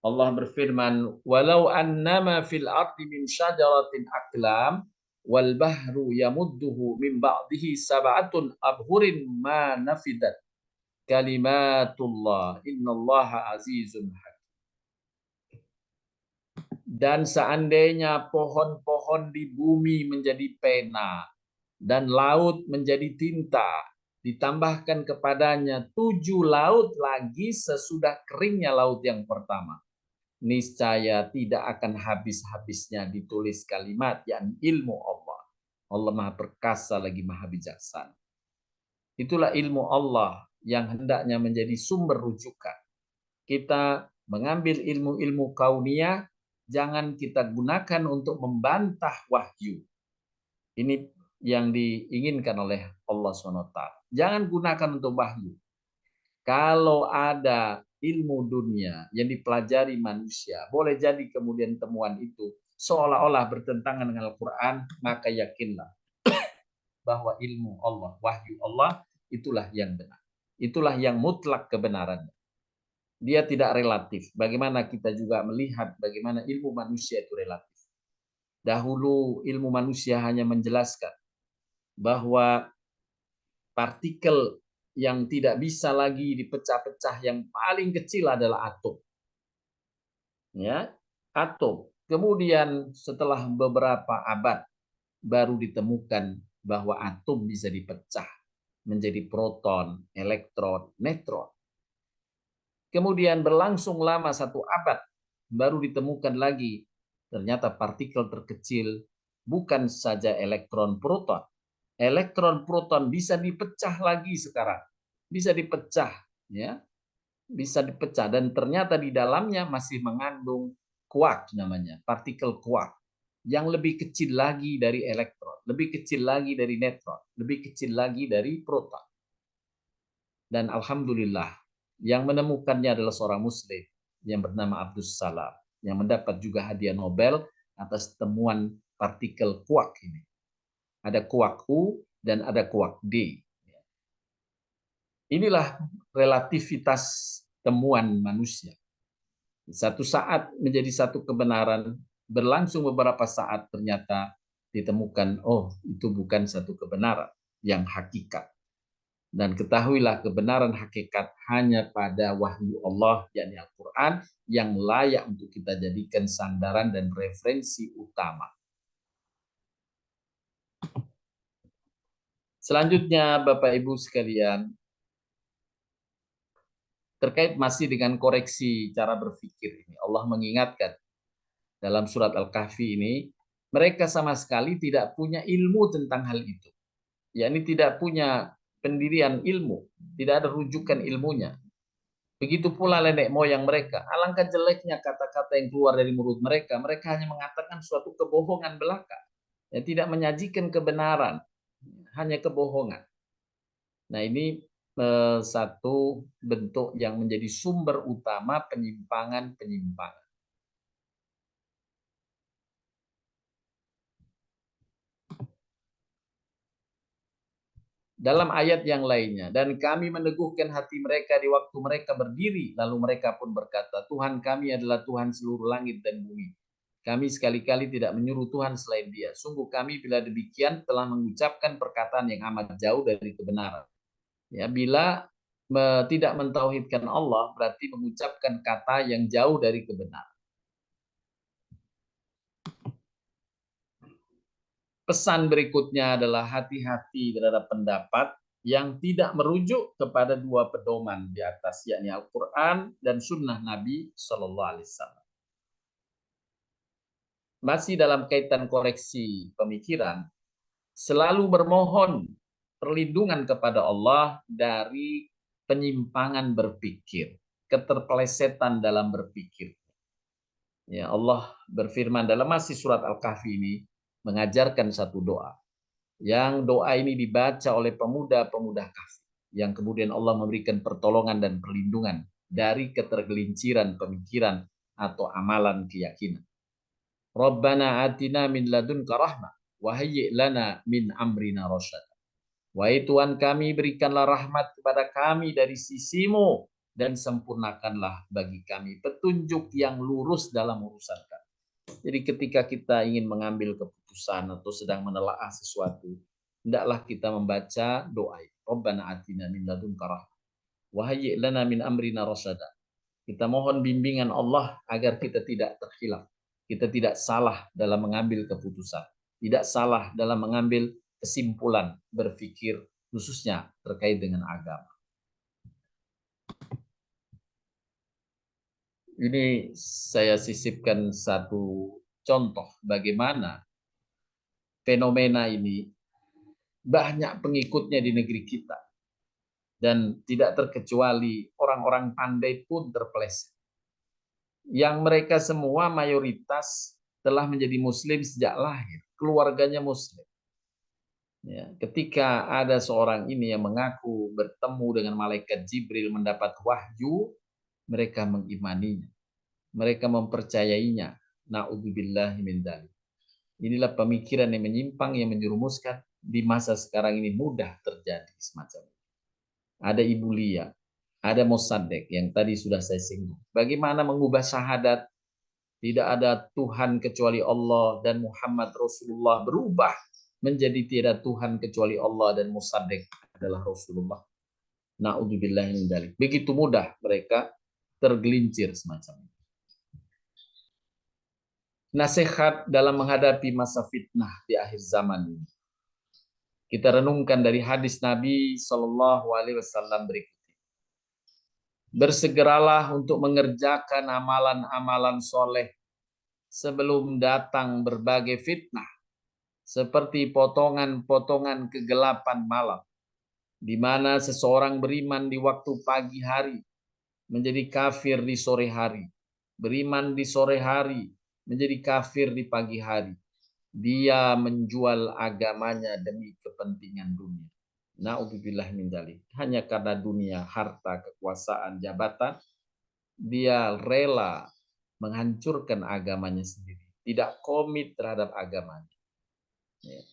Allah berfirman, walau annama fil ardi min syajaratin aqlam wal bahru yamudduhu min ba'dihi sab'atun abhurin ma nafidat kalimatullah innallaha azizun hakim. Dan seandainya pohon-pohon di bumi menjadi pena dan laut menjadi tinta, ditambahkan kepadanya 7 laut lagi sesudah keringnya laut yang pertama, niscaya tidak akan habis-habisnya ditulis kalimat yang ilmu Allah. Allah Maha Perkasa lagi Maha Bijaksana. Itulah ilmu Allah yang hendaknya menjadi sumber rujukan. Kita mengambil ilmu-ilmu kauniyah, jangan kita gunakan untuk membantah wahyu. Ini yang diinginkan oleh Allah SWT. Jangan gunakan untuk wahyu. Kalau ada ilmu dunia yang dipelajari manusia, boleh jadi kemudian temuan itu seolah-olah bertentangan dengan Al-Quran, maka yakinlah bahwa ilmu Allah, wahyu Allah, itulah yang benar. Itulah yang mutlak kebenarannya. Dia tidak relatif. Bagaimana kita juga melihat bagaimana ilmu manusia itu relatif. Dahulu ilmu manusia hanya menjelaskan bahwa partikel yang tidak bisa lagi dipecah-pecah yang paling kecil adalah atom. ya, atom. Kemudian setelah beberapa abad baru ditemukan bahwa atom bisa dipecah menjadi proton, elektron, neutron. Kemudian berlangsung lama 1 abad, baru ditemukan lagi ternyata partikel terkecil bukan saja elektron proton. Elektron proton bisa dipecah lagi sekarang, bisa dipecah, ya, bisa dipecah dan ternyata di dalamnya masih mengandung quark namanya, partikel quark yang lebih kecil lagi dari elektron, lebih kecil lagi dari neutron, lebih kecil lagi dari proton. Dan alhamdulillah yang menemukannya adalah seorang muslim yang bernama Abdus Salam yang mendapat juga hadiah Nobel atas temuan partikel quark ini. Ada quark U dan ada quark D. Inilah relativitas temuan manusia. Satu saat menjadi satu kebenaran, berlangsung beberapa saat ternyata ditemukan, oh itu bukan satu kebenaran yang hakikat. Dan ketahuilah kebenaran hakikat hanya pada wahyu Allah, yakni Al-Quran, yang layak untuk kita jadikan sandaran dan referensi utama. Selanjutnya, Bapak Ibu sekalian, terkait masih dengan koreksi cara berpikir ini, Allah mengingatkan dalam surat Al-Kahfi ini, mereka sama sekali tidak punya ilmu tentang hal itu. Yakni tidak punya pendirian ilmu, tidak ada rujukan ilmunya. Begitu pula nenek moyang mereka. Alangkah jeleknya kata-kata yang keluar dari mulut mereka. Mereka hanya mengatakan suatu kebohongan belaka. Ya, tidak menyajikan kebenaran, hanya kebohongan. Nah ini satu bentuk yang menjadi sumber utama penyimpangan-penyimpangan. Dalam ayat yang lainnya, dan kami meneguhkan hati mereka di waktu mereka berdiri, lalu mereka pun berkata, Tuhan kami adalah Tuhan seluruh langit dan bumi. Kami sekali-kali tidak menyuruh Tuhan selain Dia. Sungguh kami bila demikian telah mengucapkan perkataan yang amat jauh dari kebenaran. Ya, bila tidak mentauhidkan Allah berarti mengucapkan kata yang jauh dari kebenaran. Pesan berikutnya adalah hati-hati terhadap pendapat yang tidak merujuk kepada dua pedoman di atas, yakni Al-Quran dan Sunnah Nabi Shallallahu Alaihi Wasallam. Masih dalam kaitan koreksi pemikiran, selalu bermohon perlindungan kepada Allah dari penyimpangan berpikir, keterpelesetan dalam berpikir. Ya, Allah berfirman dalam masih surat Al-Kahfi ini mengajarkan satu doa. Yang doa ini dibaca oleh pemuda-pemuda kafir, yang kemudian Allah memberikan pertolongan dan perlindungan dari ketergelinciran pemikiran atau amalan keyakinan. Rabbana atina min ladunka rahmah wa hayyi' lana min amrina rasyad. Wahai Tuhan kami, berikanlah rahmat kepada kami dari sisimu dan sempurnakanlah bagi kami petunjuk yang lurus dalam urusan kami. Jadi ketika kita ingin mengambil keputusan atau sedang menelaah sesuatu, hendaklah kita membaca doa. Rabbana atina min ladunka rahmah wa hayyi' lana min amrina rasyada. Kita mohon bimbingan Allah agar kita tidak terkhilaf. Kita tidak salah dalam mengambil keputusan, tidak salah dalam mengambil kesimpulan berpikir khususnya terkait dengan agama. Ini saya sisipkan satu contoh bagaimana fenomena ini banyak pengikutnya di negeri kita. Dan tidak terkecuali orang-orang pandai pun terpeleset. Yang mereka semua mayoritas telah menjadi muslim sejak lahir. Keluarganya muslim. Ya, ketika ada seorang ini yang mengaku bertemu dengan malaikat Jibril mendapat wahyu, mereka mengimaninya. Mereka mempercayainya. Na'udzubillahi min dzalik. Inilah pemikiran yang menyimpang, yang menjerumuskan di masa sekarang ini mudah terjadi semacam ini. Ada Ibu Lia, ada Mossadegh yang tadi sudah saya singgung. Bagaimana mengubah syahadat, tidak ada Tuhan kecuali Allah dan Muhammad Rasulullah berubah menjadi tiada Tuhan kecuali Allah dan Mossadegh adalah Rasulullah. Na'udzubillahi min dzalik. Begitu mudah mereka tergelincir semacam ini. Nasihat dalam menghadapi masa fitnah di akhir zaman ini. Kita renungkan dari hadis Nabi Shallallahu Alaihi Wasallam berikut. Bersegeralah untuk mengerjakan amalan-amalan soleh sebelum datang berbagai fitnah, seperti potongan-potongan kegelapan malam, di mana seseorang beriman di waktu pagi hari, menjadi kafir di sore hari, beriman di sore hari, menjadi kafir di pagi hari. Dia menjual agamanya demi kepentingan dunia. Na'udzubillah min dzalik. Hanya karena dunia, harta, kekuasaan, jabatan, dia rela menghancurkan agamanya sendiri. Tidak komit terhadap agamanya. Ya.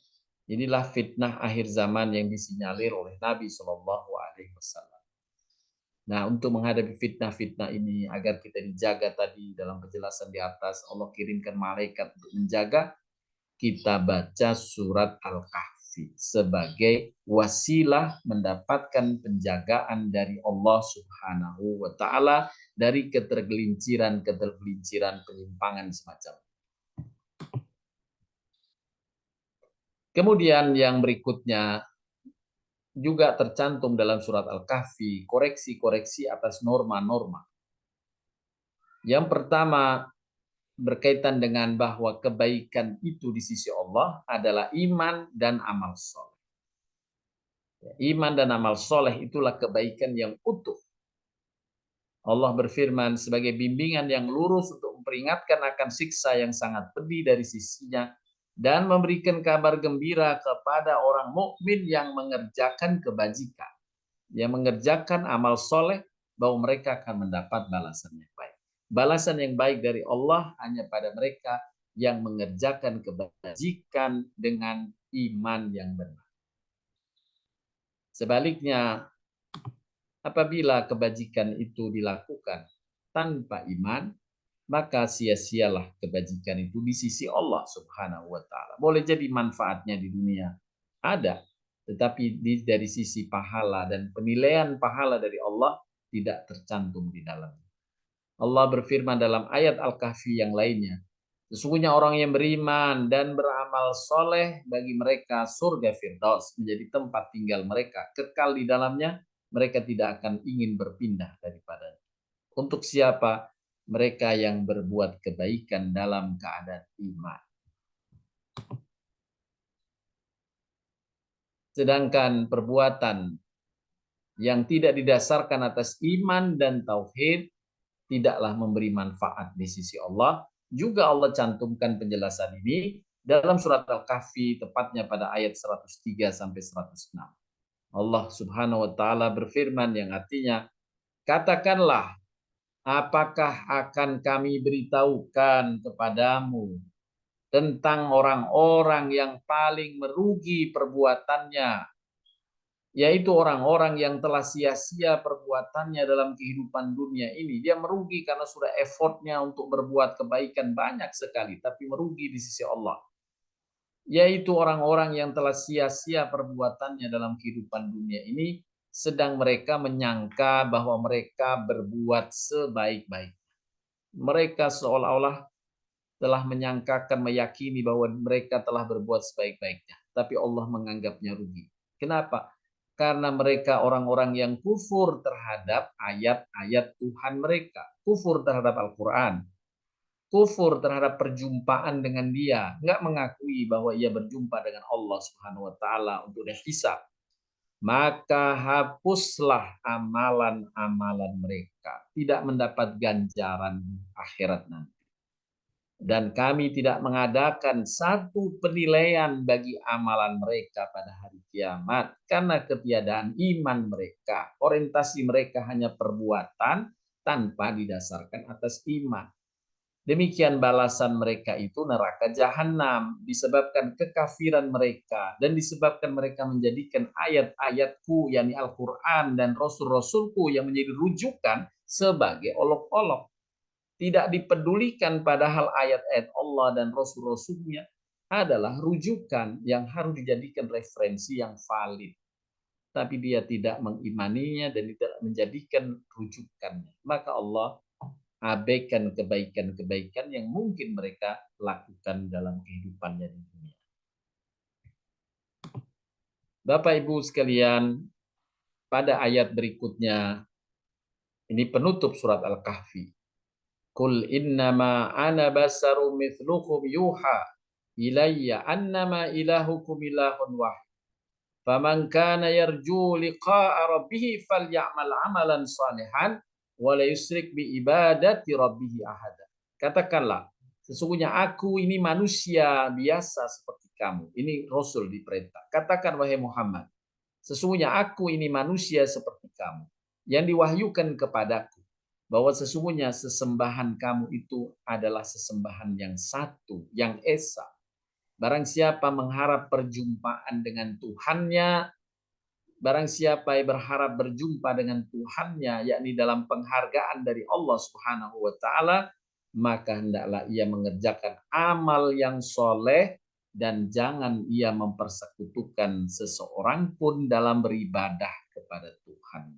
Inilah fitnah akhir zaman yang disinyalir oleh Nabi Shallallahu Alaihi Wasallam. Nah, untuk menghadapi fitnah-fitnah ini agar kita dijaga tadi dalam penjelasan di atas, Allah kirimkan malaikat untuk menjaga. Kita baca surat Al-Kahfi sebagai wasilah mendapatkan penjagaan dari Allah Subhanahu wa taala dari ketergelinciran penyimpangan semacam. Kemudian yang berikutnya juga tercantum dalam surat Al-Kahfi, koreksi-koreksi atas norma-norma. Yang pertama berkaitan dengan bahwa kebaikan itu di sisi Allah adalah iman dan amal soleh. Iman dan amal soleh itulah kebaikan yang utuh. Allah berfirman sebagai bimbingan yang lurus untuk memperingatkan akan siksa yang sangat pedih dari sisinya dan memberikan kabar gembira kepada orang mukmin yang mengerjakan kebajikan, yang mengerjakan amal soleh, bahwa mereka akan mendapat balasan yang baik. Balasan yang baik dari Allah hanya pada mereka yang mengerjakan kebajikan dengan iman yang benar. Sebaliknya, apabila kebajikan itu dilakukan tanpa iman, maka sia-sialah kebajikan itu di sisi Allah Subhanahu wa taala. Boleh jadi manfaatnya di dunia ada, tetapi dari sisi pahala dan penilaian pahala dari Allah tidak tercantum di dalamnya. Allah berfirman dalam ayat Al-Kahfi yang lainnya, sesungguhnya orang yang beriman dan beramal soleh bagi mereka surga Firdaus menjadi tempat tinggal mereka, kekal di dalamnya, mereka tidak akan ingin berpindah daripadanya. Untuk siapa? Mereka yang berbuat kebaikan dalam keadaan iman. Sedangkan perbuatan yang tidak didasarkan atas iman dan tauhid tidaklah memberi manfaat di sisi Allah. Juga Allah cantumkan penjelasan ini dalam surat Al-Kahfi, tepatnya pada ayat 103 sampai 106. Allah Subhanahu wa taala berfirman yang artinya, katakanlah, apakah akan kami beritahukan kepadamu tentang orang-orang yang paling merugi perbuatannya, yaitu orang-orang yang telah sia-sia perbuatannya dalam kehidupan dunia ini. Dia merugi karena sudah effortnya untuk berbuat kebaikan banyak sekali, tapi merugi di sisi Allah. Yaitu orang-orang yang telah sia-sia perbuatannya dalam kehidupan dunia ini, sedang mereka menyangka bahwa mereka berbuat sebaik-baik. Mereka seolah-olah telah menyangkakan, meyakini bahwa mereka telah berbuat sebaik-baiknya. Tapi Allah menganggapnya rugi. Kenapa? Karena mereka orang-orang yang kufur terhadap ayat-ayat Tuhan mereka. Kufur terhadap Al-Quran. Kufur terhadap perjumpaan dengan dia. Nggak mengakui bahwa ia berjumpa dengan Allah Subhanahu wa Ta'ala untuk dihisab. Maka hapuslah amalan-amalan mereka. Tidak mendapat ganjaran akhirat nanti. Dan kami tidak mengadakan satu penilaian bagi amalan mereka pada hari kiamat. Karena ketiadaan iman mereka. Orientasi mereka hanya perbuatan tanpa didasarkan atas iman. Demikian balasan mereka itu neraka jahanam. Disebabkan kekafiran mereka. Dan disebabkan mereka menjadikan ayat-ayatku, yakni Al-Quran dan Rasul-Rasulku yang menjadi rujukan sebagai olok-olok. Tidak dipedulikan, padahal ayat-ayat Allah dan Rasul-Rasulnya adalah rujukan yang harus dijadikan referensi yang valid. Tapi dia tidak mengimaninya dan tidak menjadikan rujukannya. Maka Allah abaikan kebaikan-kebaikan yang mungkin mereka lakukan dalam kehidupannya di dunia. Bapak Ibu sekalian, pada ayat berikutnya, ini penutup surat Al-Kahfi. Qul innama ana basarum mithlukum yuha ilayya annama ilahukum ilahun wahid. Faman kana yarju liqa'a rabbih falyamal amalan salihan wa la yusyrik bi ibadati rabbih ahada. Katakanlah, sesungguhnya aku ini manusia biasa seperti kamu. Ini Rasul diperintah. Katakan wahai Muhammad, sesungguhnya aku ini manusia seperti kamu. Yang diwahyukan kepadaku bahwa sesungguhnya sesembahan kamu itu adalah sesembahan yang satu, yang esa. Barang siapa mengharap perjumpaan dengan Tuhannya, barang siapa yang berharap berjumpa dengan Tuhannya, yakni dalam penghargaan dari Allah Subhanahu wa Ta'ala, maka hendaklah ia mengerjakan amal yang soleh dan jangan ia mempersekutukan seseorang pun dalam beribadah kepada Tuhan.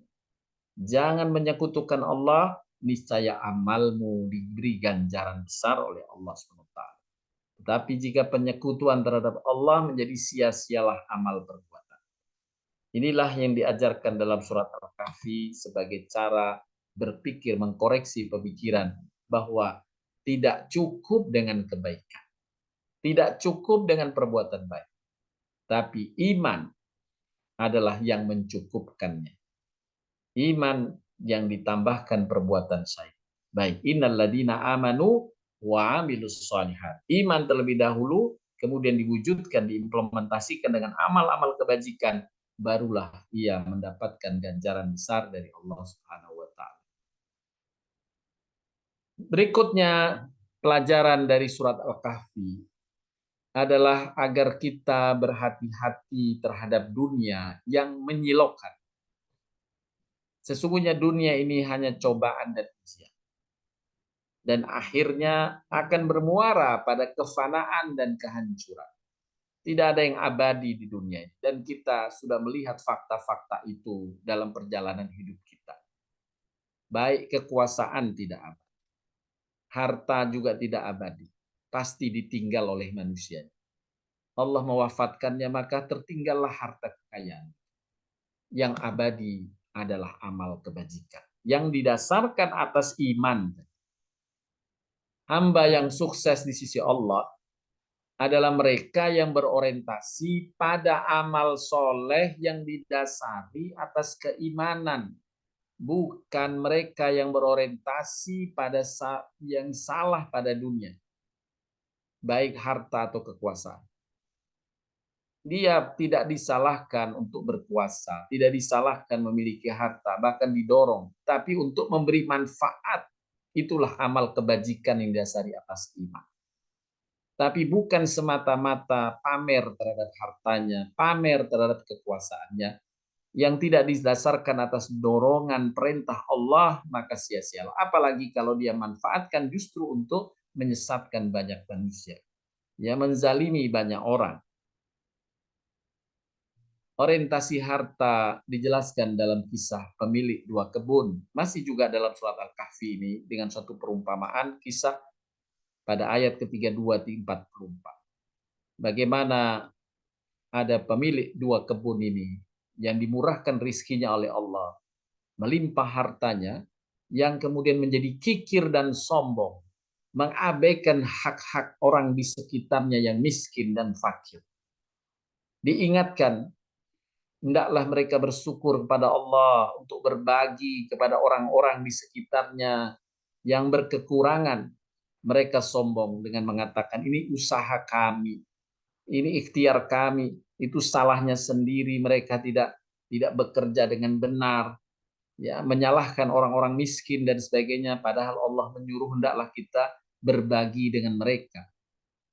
Jangan menyekutukan Allah, niscaya amalmu diberi ganjaran besar oleh Allah SWT. Tetapi jika penyekutuan terhadap Allah menjadi sia-sialah amal perbuatan. Inilah yang diajarkan dalam surat Al-Kahfi sebagai cara berpikir, mengkoreksi pemikiran bahwa tidak cukup dengan kebaikan. Tidak cukup dengan perbuatan baik. Tapi iman adalah yang mencukupkannya. Iman yang ditambahkan perbuatan baik. Innal ladina amanu wa amilus shalihat. Iman terlebih dahulu, kemudian diwujudkan, diimplementasikan dengan amal-amal kebajikan, barulah ia mendapatkan ganjaran besar dari Allah Subhanahu wa Ta'ala. Berikutnya, pelajaran dari surat Al-Kahfi adalah agar kita berhati-hati terhadap dunia yang menyilaukan. Sesungguhnya dunia ini hanya cobaan dan ujian. Dan akhirnya akan bermuara pada kefanaan dan kehancuran. Tidak ada yang abadi di dunia ini. Dan kita sudah melihat fakta-fakta itu dalam perjalanan hidup kita. Baik kekuasaan tidak abadi. Harta juga tidak abadi. Pasti ditinggal oleh manusia. Allah mewafatkannya, maka tertinggallah harta kekayaan. Yang abadi adalah amal kebajikan. Yang didasarkan atas iman. Hamba yang sukses di sisi Allah adalah mereka yang berorientasi pada amal soleh yang didasari atas keimanan. Bukan mereka yang berorientasi pada yang salah pada dunia. Baik harta atau kekuasaan. Dia tidak disalahkan untuk berkuasa. Tidak disalahkan memiliki harta. Bahkan didorong. Tapi untuk memberi manfaat. Itulah amal kebajikan yang didasari atas iman. Tapi bukan semata-mata pamer terhadap hartanya, pamer terhadap kekuasaannya, yang tidak didasarkan atas dorongan perintah Allah, maka sia-sialah. Apalagi kalau dia manfaatkan justru untuk menyesatkan banyak manusia. Ya, menzalimi banyak orang. Orientasi harta dijelaskan dalam kisah pemilik dua kebun. Masih juga dalam surat Al-Kahfi ini dengan suatu perumpamaan kisah pada ayat ketiga 2-44. Bagaimana ada pemilik dua kebun ini yang dimurahkan rizkinya oleh Allah, melimpah hartanya, yang kemudian menjadi kikir dan sombong, mengabaikan hak-hak orang di sekitarnya yang miskin dan fakir. Diingatkan, hendaklah mereka bersyukur kepada Allah untuk berbagi kepada orang-orang di sekitarnya yang berkekurangan. Mereka sombong dengan mengatakan, ini usaha kami, ini ikhtiar kami, itu salahnya sendiri, mereka tidak bekerja dengan benar, ya, menyalahkan orang-orang miskin dan sebagainya, padahal Allah menyuruh hendaklah kita berbagi dengan mereka.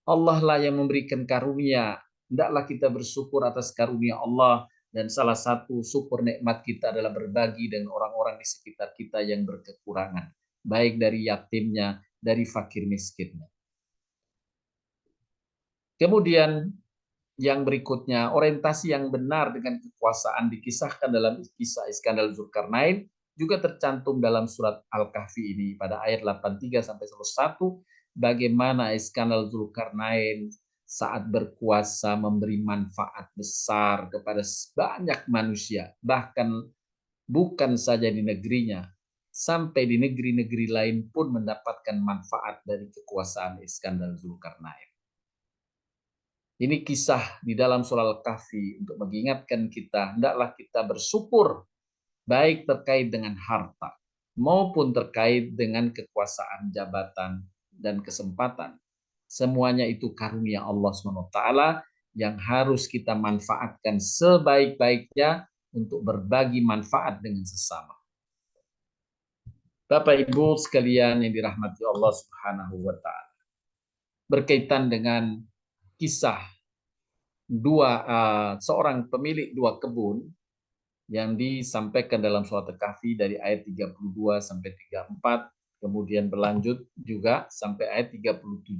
Allah lah yang memberikan karunia, hendaklah kita bersyukur atas karunia Allah, dan salah satu syukur nikmat kita adalah berbagi dengan orang-orang di sekitar kita yang berkekurangan, baik dari yatimnya, dari fakir miskinnya. Kemudian yang berikutnya, orientasi yang benar dengan kekuasaan dikisahkan dalam kisah Iskandar Zulkarnain, juga tercantum dalam surat Al-Kahfi ini pada ayat 83 sampai 101, bagaimana Iskandar Zulkarnain saat berkuasa memberi manfaat besar kepada banyak manusia, bahkan bukan saja di negerinya, sampai di negeri-negeri lain pun mendapatkan manfaat dari kekuasaan Iskandar Zulkarnain. Ini kisah di dalam surah Al-Kahfi untuk mengingatkan kita, hendaklah kita bersyukur baik terkait dengan harta maupun terkait dengan kekuasaan, jabatan, dan kesempatan. Semuanya itu karunia Allah SWT yang harus kita manfaatkan sebaik-baiknya untuk berbagi manfaat dengan sesama. Bapak Ibu sekalian yang dirahmati Allah Subhanahu wa taala. Berkaitan dengan kisah seorang pemilik dua kebun yang disampaikan dalam surat Al-Kahfi dari ayat 32 sampai 34, kemudian berlanjut juga sampai ayat 37.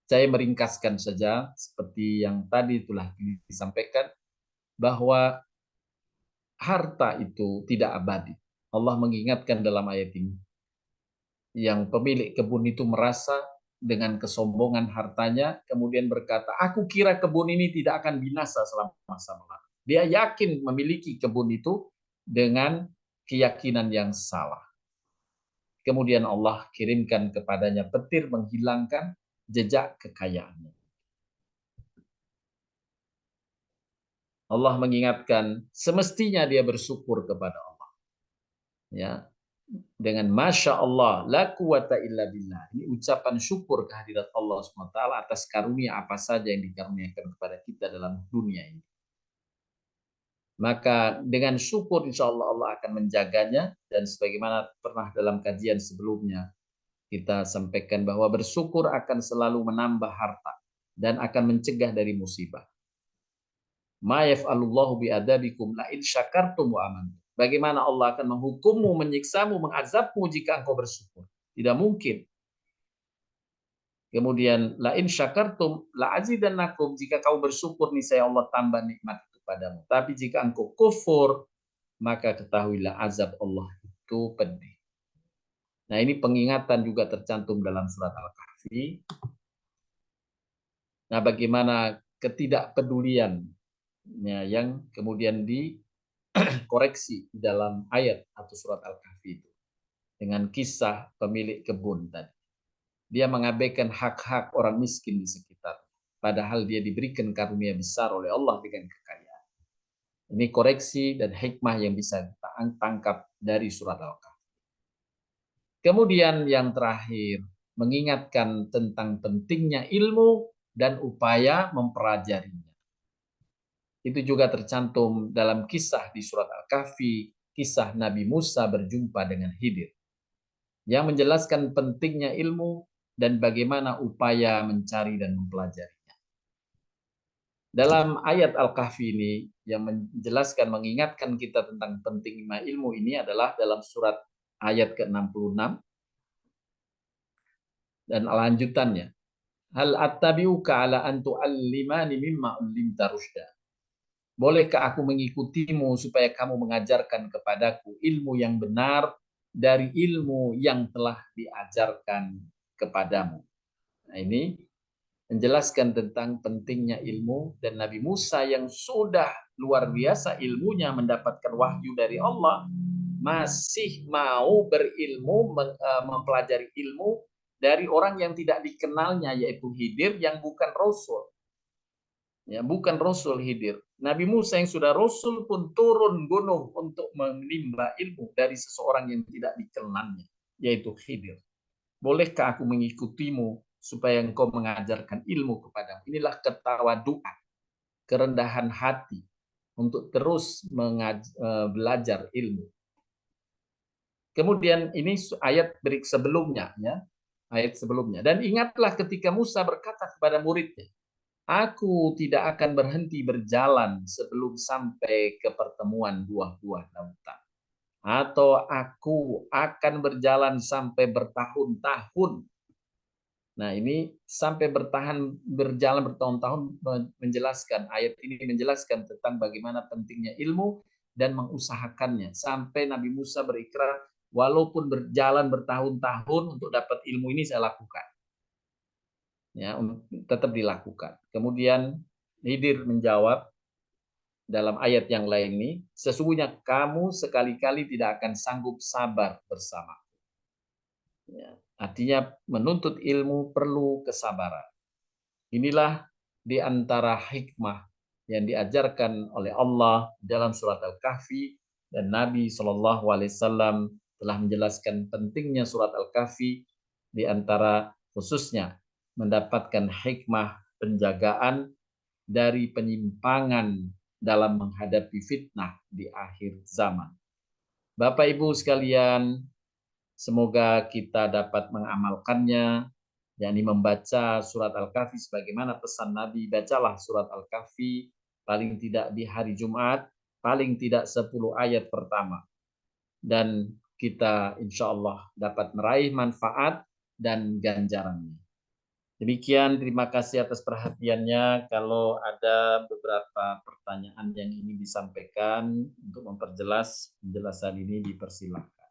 Saya meringkaskan saja seperti yang tadi telah disampaikan, bahwa harta itu tidak abadi. Allah mengingatkan dalam ayat ini, yang pemilik kebun itu merasa dengan kesombongan hartanya, kemudian berkata, aku kira kebun ini tidak akan binasa selama-lamanya. Dia yakin memiliki kebun itu dengan keyakinan yang salah. Kemudian Allah kirimkan kepadanya petir menghilangkan jejak kekayaannya. Allah mengingatkan semestinya dia bersyukur kepada Allah. Ya, dengan Masya Allah, la quwata illa billah. Ini ucapan syukur kehadirat Allah SWT atas karunia apa saja yang dikaruniakan kepada kita dalam dunia ini. Maka dengan syukur insya Allah Allah akan menjaganya, dan sebagaimana pernah dalam kajian sebelumnya kita sampaikan bahwa bersyukur akan selalu menambah harta dan akan mencegah dari musibah. Ma yaf'alullahu bi'adabikum la in syakartum wa amantum. Bagaimana Allah akan menghukummu, menyiksamu, mengazabmu jika engkau bersyukur? Tidak mungkin. Kemudian la in syakartum la azidannakum, jika kau bersyukur niscaya Allah tambah nikmat kepadamu. Tapi jika engkau kufur, maka ketahuilah azab Allah itu pedih. Nah, ini pengingatan juga tercantum dalam surat Al-Kahfi. Nah, bagaimana ketidakpedulian yang kemudian dikoreksi dalam ayat atau surat Al-Kahfi itu dengan kisah pemilik kebun tadi. Dia mengabaikan hak-hak orang miskin di sekitar, padahal dia diberikan karunia besar oleh Allah dengan kekayaan. Ini koreksi dan hikmah yang bisa kita tangkap dari surat Al-Kahfi. Kemudian yang terakhir, mengingatkan tentang pentingnya ilmu dan upaya mempelajarinya. Itu juga tercantum dalam kisah di surat Al-Kahfi, kisah Nabi Musa berjumpa dengan Khidir, yang menjelaskan pentingnya ilmu dan bagaimana upaya mencari dan mempelajarinya. Dalam ayat Al-Kahfi ini yang menjelaskan, mengingatkan kita tentang pentingnya ilmu ini adalah dalam surat ayat ke-66 dan lanjutannya. Hal attabi'uka ala an tu'allimani mimma 'ullimta rusyda. Bolehkah aku mengikutimu supaya kamu mengajarkan kepadaku ilmu yang benar dari ilmu yang telah diajarkan kepadamu. Nah, ini menjelaskan tentang pentingnya ilmu, dan Nabi Musa yang sudah luar biasa ilmunya mendapatkan wahyu dari Allah masih mau berilmu, mempelajari ilmu dari orang yang tidak dikenalnya, yaitu Khidir yang bukan Rasul. Ya, bukan Rasul Khidir. Nabi Musa yang sudah Rasul pun turun gunung untuk menimba ilmu dari seseorang yang tidak dikenalnya, yaitu Khidir. Bolehkah aku mengikutimu supaya engkau mengajarkan ilmu kepadamu? Inilah ketawaduan, kerendahan hati untuk terus belajar ilmu. Kemudian ini ayat sebelumnya, ya, ayat sebelumnya. Dan ingatlah ketika Musa berkata kepada muridnya, aku tidak akan berhenti berjalan sebelum sampai ke pertemuan buah-buah lautan. Atau aku akan berjalan sampai bertahun-tahun. Nah, ini sampai berjalan bertahun-tahun menjelaskan, ayat ini menjelaskan tentang bagaimana pentingnya ilmu dan mengusahakannya sampai Nabi Musa berikrar, walaupun berjalan bertahun-tahun untuk dapat ilmu ini saya lakukan. Ya, tetap dilakukan. Kemudian Khidir menjawab dalam ayat yang lain ini, sesungguhnya kamu sekali-kali tidak akan sanggup sabar bersama. Ya, artinya menuntut ilmu perlu kesabaran. Inilah di antara hikmah yang diajarkan oleh Allah dalam surat Al-Kahfi, dan Nabi SAW telah menjelaskan pentingnya surat Al-Kahfi, di antara khususnya mendapatkan hikmah penjagaan dari penyimpangan dalam menghadapi fitnah di akhir zaman. Bapak Ibu sekalian, semoga kita dapat mengamalkannya, yakni membaca surat Al-Kahfi sebagaimana pesan Nabi. Bacalah surat Al-Kahfi paling tidak di hari Jumat, paling tidak 10 ayat pertama. Dan kita insya Allah dapat meraih manfaat dan ganjarannya. Demikian, terima kasih atas perhatiannya. Kalau ada beberapa pertanyaan yang ingin disampaikan untuk memperjelas penjelasan ini, dipersilakan.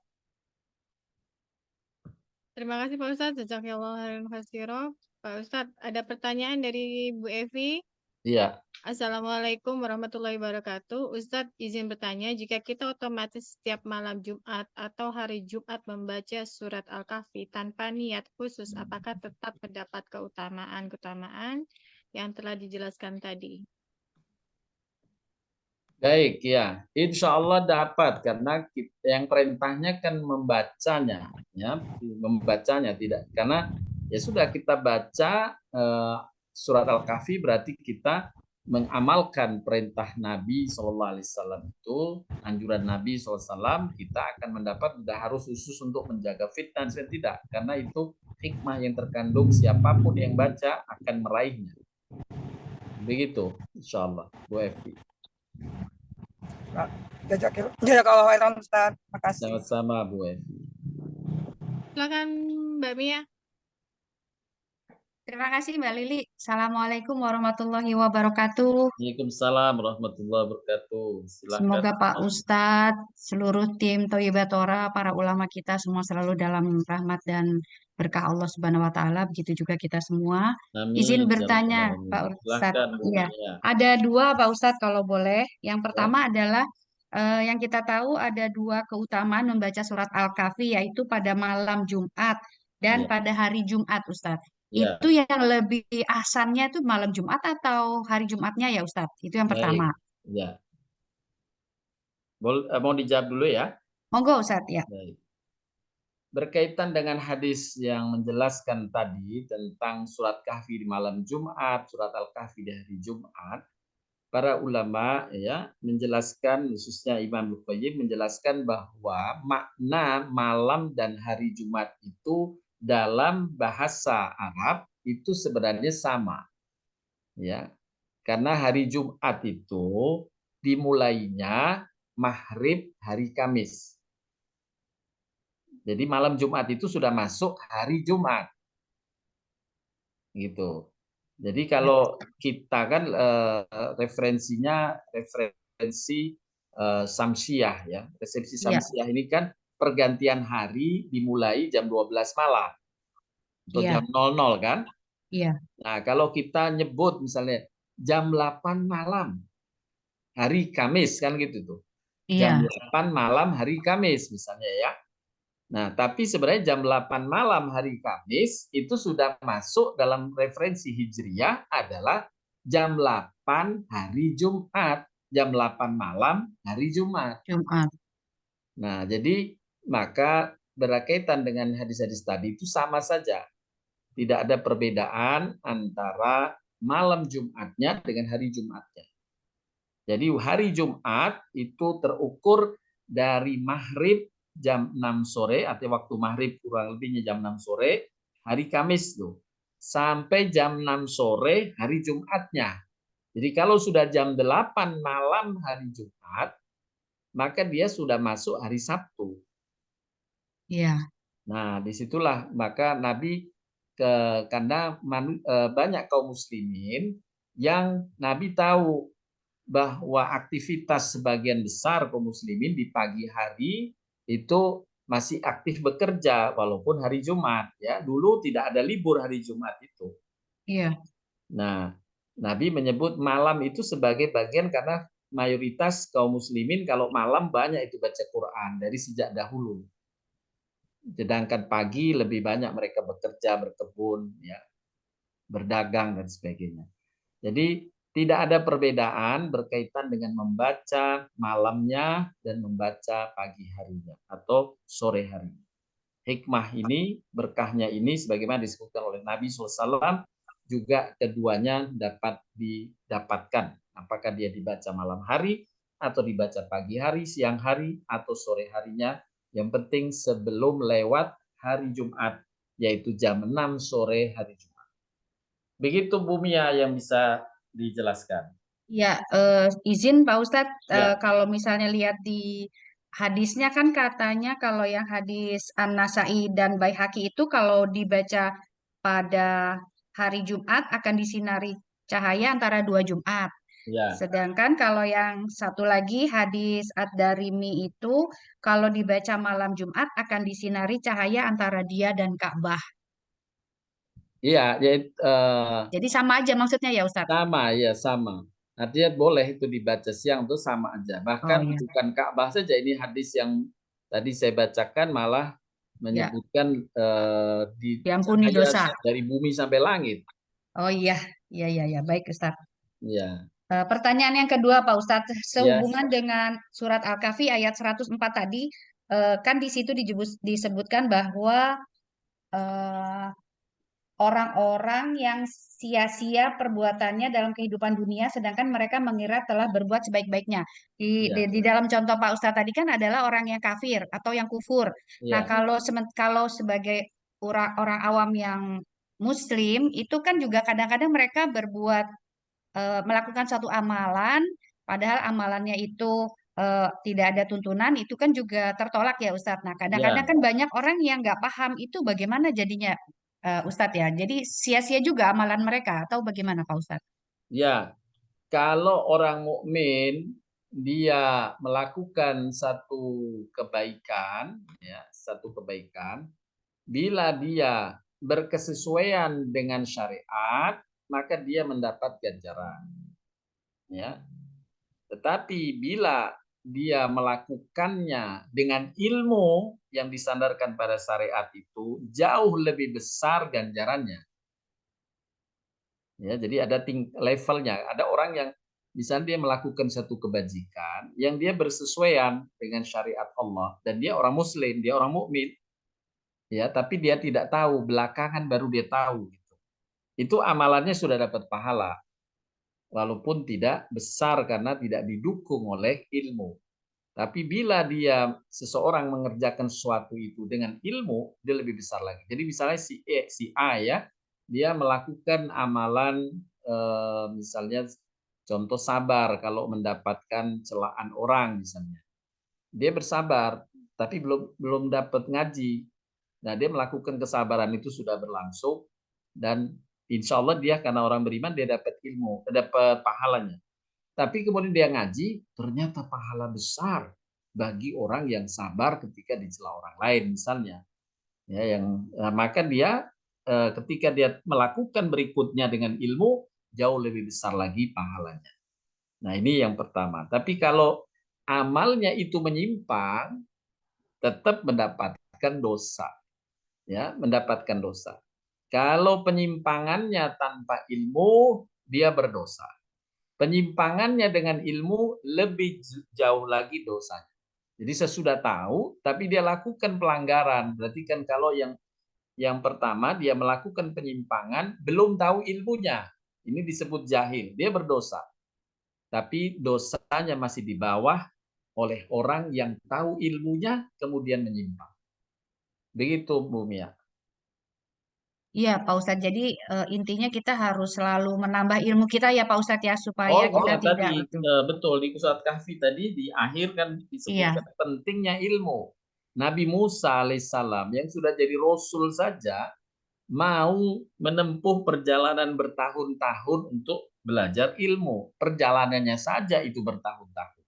Terima kasih Pak Ustadz. Jazakallahu khairan katsiran. Pak Ustadz, ada pertanyaan dari Bu Evi. Iya. Assalamualaikum warahmatullahi wabarakatuh. Ustadz izin bertanya, jika kita otomatis setiap malam Jumat atau hari Jumat membaca surat Al-Kahfi tanpa niat khusus, apakah tetap mendapat keutamaan-keutamaan yang telah dijelaskan tadi? Baik, ya, insya Allah dapat, karena yang perintahnya kan membacanya, ya, membacanya tidak, karena ya sudah kita baca surat Al-Kahfi, berarti kita mengamalkan perintah Nabi SAW itu, anjuran Nabi SAW, kita akan mendapat, tidak harus khusus untuk menjaga fitnah, tidak, karena itu hikmah yang terkandung, siapapun yang baca akan meraihnya. Begitu, insya Allah, Bu Evi. Jazakallahu khairan Ustaz. Makasih. Sama-sama Bu Evi. Silakan Mbak Mia. Terima kasih Mbak Lili. Assalamualaikum warahmatullahi wabarakatuh. Waalaikumsalam warahmatullahi wabarakatuh. Silakan. Semoga Pak Ustadz, seluruh tim Thayyibatora, para ulama kita semua selalu dalam rahmat dan berkah Allah Subhanahu wa taala. Begitu juga kita semua. Amin. Izin bertanya Pak Ustadz. Iya. Ada dua Pak Ustadz kalau boleh. Yang pertama adalah yang kita tahu ada dua keutamaan membaca surat Al-Kahfi, yaitu pada malam Jumat dan pada hari Jumat Ustadz. Itu yang lebih ahsannya itu malam Jumat atau hari Jumatnya ya Ustadz? Itu yang pertama. Ya. Mau dijawab dulu ya? Monggo Ustadz ya. Baik. Berkaitan dengan hadis yang menjelaskan tadi tentang surat Kahfi di malam Jumat, surat Al-Kahfi di hari Jumat, para ulama ya menjelaskan, khususnya Imam Al-Qayyim menjelaskan bahwa makna malam dan hari Jumat itu dalam bahasa Arab itu sebenarnya sama. Ya. Karena hari Jumat itu dimulainya maghrib hari Kamis. Jadi malam Jumat itu sudah masuk hari Jumat. Gitu. Jadi kalau kita kan referensi Samsiah ya. Resepsi Samsiah ini kan pergantian hari dimulai jam 12 malam. Atau jam 00 kan? Iya. Nah, kalau kita nyebut misalnya jam 8 malam hari Kamis kan gitu tuh. Jam 8 malam hari Kamis misalnya ya. Nah, tapi sebenarnya jam 8 malam hari Kamis itu sudah masuk dalam referensi Hijriyah adalah jam 8 hari Jumat. Jam 8 malam hari Jumat. Nah, jadi maka berkaitan dengan hadis-hadis tadi itu sama saja. Tidak ada perbedaan antara malam Jumatnya dengan hari Jumatnya. Jadi hari Jumat itu terukur dari maghrib jam 6 sore, atau waktu maghrib kurang lebihnya jam 6 sore, hari Kamis tuh, sampai jam 6 sore hari Jumatnya. Jadi kalau sudah jam 8 malam hari Jumat, maka dia sudah masuk hari Sabtu. Iya. Nah, disitulah maka Nabi karena banyak kaum muslimin yang Nabi tahu bahwa aktivitas sebagian besar kaum muslimin di pagi hari itu masih aktif bekerja walaupun hari Jumat, ya. Dulu tidak ada libur hari Jumat itu. Iya. Nah, Nabi menyebut malam itu sebagai bagian karena mayoritas kaum muslimin kalau malam banyak itu baca Quran dari sejak dahulu. Sedangkan pagi lebih banyak mereka bekerja, berkebun, ya, berdagang dan sebagainya. Jadi tidak ada perbedaan berkaitan dengan membaca malamnya dan membaca pagi harinya atau sore harinya. Hikmah ini, berkahnya ini, sebagaimana disebutkan oleh Nabi SAW, juga keduanya dapat didapatkan. Apakah dia dibaca malam hari, atau dibaca pagi hari, siang hari, atau sore harinya. Yang penting sebelum lewat hari Jumat, yaitu jam 6 sore hari Jumat. Begitu Bu Mia yang bisa dijelaskan. Ya, izin Pak Ustadz, Ya. kalau misalnya lihat di hadisnya kan katanya kalau yang hadis An-Nasai dan Baihaqi itu kalau dibaca pada hari Jumat akan disinari cahaya antara dua Jumat. Ya. Sedangkan kalau yang satu lagi hadis Ad-Darimi itu kalau dibaca malam Jumat akan disinari cahaya antara dia dan Ka'bah. Iya, yaitu Jadi sama aja maksudnya ya Ustadz? sama, ya sama. Artinya boleh itu dibaca siang itu sama aja. Bahkan Oh iya. bukan Ka'bah saja, ini hadis yang tadi saya bacakan malah Ya, menyebutkan di diampuni cahaya dosa. dari bumi sampai langit. Oh iya, iya, baik Ustadz. Ya, Pertanyaan yang kedua Pak Ustadz, ya, sehubungan dengan surat Al-Kahfi ayat 104 tadi, kan di situ disebutkan bahwa eh, orang-orang yang sia-sia perbuatannya dalam kehidupan dunia, sedangkan mereka mengira telah berbuat sebaik-baiknya. ya, Di dalam contoh Pak Ustadz tadi kan adalah orang yang kafir atau yang kufur. Nah, ya, kalau sebagai orang awam yang Muslim, itu kan juga kadang-kadang mereka melakukan satu amalan, padahal amalannya itu tidak ada tuntunan, itu kan juga tertolak ya Ustadz. Nah, kadang-kadang ya, kan banyak orang yang nggak paham itu bagaimana jadinya Ustadz ya. Jadi sia-sia juga amalan mereka atau bagaimana Pak Ustadz? ya. Kalau orang mukmin dia melakukan satu kebaikan, ya, satu kebaikan, bila dia berkesesuaian dengan syariat, maka dia mendapat ganjaran. Ya. Tetapi bila dia melakukannya dengan ilmu yang disandarkan pada syariat itu jauh lebih besar ganjarannya. Ya, jadi ada levelnya. Ada orang yang misalnya dia melakukan satu kebajikan yang dia bersesuaian dengan syariat Allah dan dia orang muslim, dia orang mukmin. Ya, tapi dia tidak tahu, belakangan baru dia tahu gitu. Itu amalannya sudah dapat pahala. Walaupun tidak besar karena tidak didukung oleh ilmu. Tapi bila dia seseorang mengerjakan sesuatu itu dengan ilmu, dia lebih besar lagi. Jadi misalnya si A ya, dia melakukan amalan misalnya contoh sabar kalau mendapatkan celaan orang misalnya. Dia bersabar tapi belum dapat ngaji. Nah, dia melakukan kesabaran itu sudah berlangsung dan insya Allah dia karena orang beriman dia dapat ilmu, dapat pahalanya. Tapi kemudian dia ngaji, ternyata pahala besar bagi orang yang sabar ketika dicela orang lain misalnya. Ya, maka dia ketika dia melakukan berikutnya dengan ilmu jauh lebih besar lagi pahalanya. Nah, ini yang pertama. Tapi kalau amalnya itu menyimpang, tetap mendapatkan dosa. Ya, mendapatkan dosa. Kalau penyimpangannya tanpa ilmu, dia berdosa. Penyimpangannya dengan ilmu lebih jauh lagi dosanya. Jadi sesudah tahu, tapi dia lakukan pelanggaran. Berarti kan kalau yang pertama dia melakukan penyimpangan, belum tahu ilmunya. Ini disebut jahil. Dia berdosa. Tapi dosanya masih di bawah oleh orang yang tahu ilmunya kemudian menyimpang. Begitu Bu Mia. Iya Pak Ustadz, jadi intinya kita harus selalu menambah ilmu kita ya Pak Ustadz ya, supaya kita Iya tidak tadi betul. betul di Surat Kahfi tadi di akhir kan Iya, disebutkan pentingnya ilmu. Nabi Musa alaihissalam yang sudah jadi rasul saja mau menempuh perjalanan bertahun-tahun untuk belajar ilmu. Perjalanannya saja itu bertahun-tahun.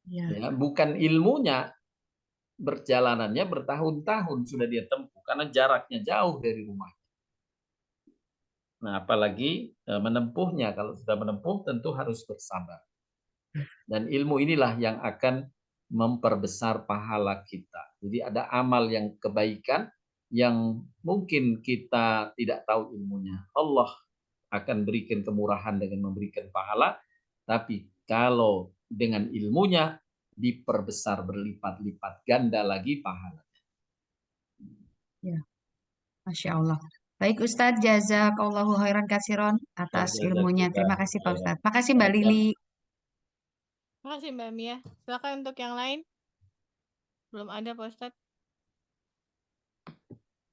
Ya, bukan ilmunya, perjalanannya bertahun-tahun sudah dia tempuh karena jaraknya jauh dari rumah. Nah, apalagi menempuhnya, kalau sudah menempuh tentu harus bersabar. Dan ilmu inilah yang akan memperbesar pahala kita. Jadi ada amal yang kebaikan yang mungkin kita tidak tahu ilmunya. Allah akan berikan kemurahan dengan memberikan pahala, tapi kalau dengan ilmunya diperbesar berlipat-lipat ganda lagi pahala. Ya, Masya Allah. Baik Ustadz, jazakallahu khairan katsiron atas ilmunya. Terima kasih Pak Ustadz. Makasih Mbak Lili. Terima kasih Mbak Mia. Silakan untuk yang lain. Belum ada Pak Ustadz.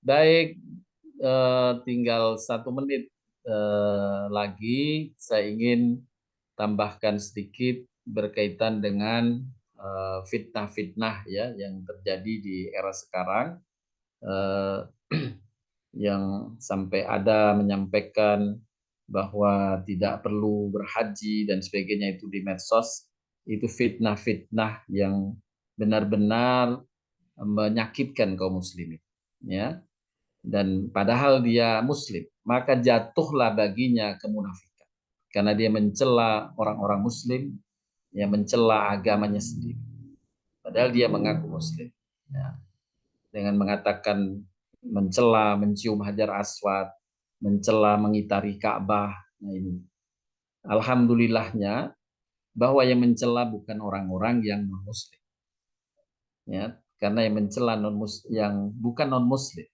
Baik, tinggal 1 menit lagi. Saya ingin tambahkan sedikit berkaitan dengan fitnah-fitnah ya yang terjadi di era sekarang. Yang sampai ada menyampaikan bahwa tidak perlu berhaji dan sebagainya itu di medsos, itu fitnah-fitnah yang benar-benar menyakitkan kaum muslimin, ya. Dan padahal dia muslim, maka jatuhlah baginya kemunafikan karena dia mencela orang-orang muslim, ya, mencela agamanya sendiri. Padahal dia mengaku muslim, ya. Dengan mengatakan mencela, mencium hajar aswad, mencela, mengitari Ka'bah. Nah ini, alhamdulillahnya bahwa yang mencela bukan orang-orang yang non muslim, ya, karena yang mencela yang bukan non muslim,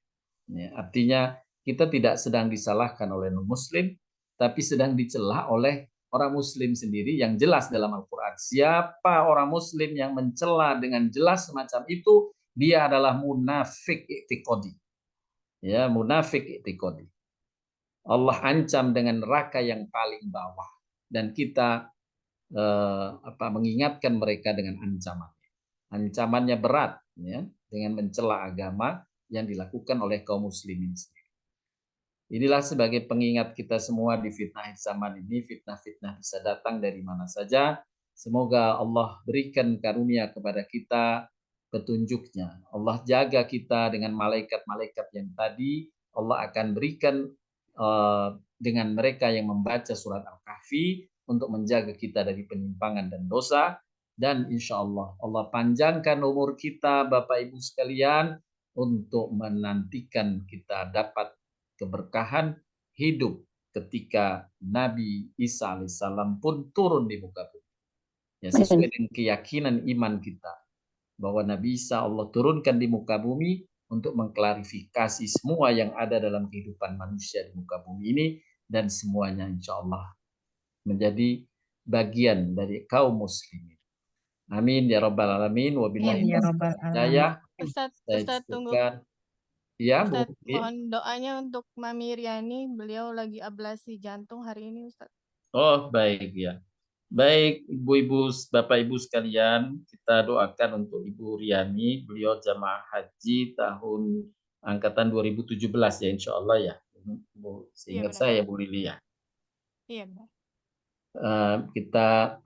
ya, artinya kita tidak sedang disalahkan oleh non muslim, tapi sedang dicela oleh orang muslim sendiri yang jelas dalam Al-Quran. Siapa orang muslim yang mencela dengan jelas semacam itu, dia adalah munafik i'tiqadi. Ya, munafik i'tiqadi. Allah ancam dengan neraka yang paling bawah dan kita mengingatkan mereka dengan ancamannya. Ancamannya berat, ya, dengan mencela agama yang dilakukan oleh kaum muslimin sendiri. Inilah sebagai pengingat kita semua di fitnah zaman ini. Fitnah-fitnah bisa datang dari mana saja. Semoga Allah berikan karunia kepada kita petunjuknya. Allah jaga kita dengan malaikat-malaikat yang tadi Allah akan berikan dengan mereka yang membaca surat Al-Kahfi untuk menjaga kita dari penyimpangan dan dosa. Dan insya Allah Allah panjangkan umur kita Bapak Ibu sekalian untuk menantikan kita dapat keberkahan hidup ketika Nabi Isa alaihissalam pun turun di muka bumi. Ya, sesuai dengan keyakinan iman kita bahwa Nabi Isa Allah turunkan di muka bumi untuk mengklarifikasi semua yang ada dalam kehidupan manusia di muka bumi ini, dan semuanya insya Allah menjadi bagian dari kaum muslimin. Amin ya rabbal alamin. Wabillahi hidayah. Ustadz tunggu. Ya, Ustadz, mohon doanya untuk Mami Riani, beliau lagi ablasi jantung hari ini, Ustadz. Oh, baik ya. Baik, ibu-ibu, bapak-ibu sekalian, kita doakan untuk Ibu Riani, beliau jamaah haji tahun angkatan 2017 ya, insya Allah ya. Seingat saya, Bu Lili ya. Iya, benar. Kita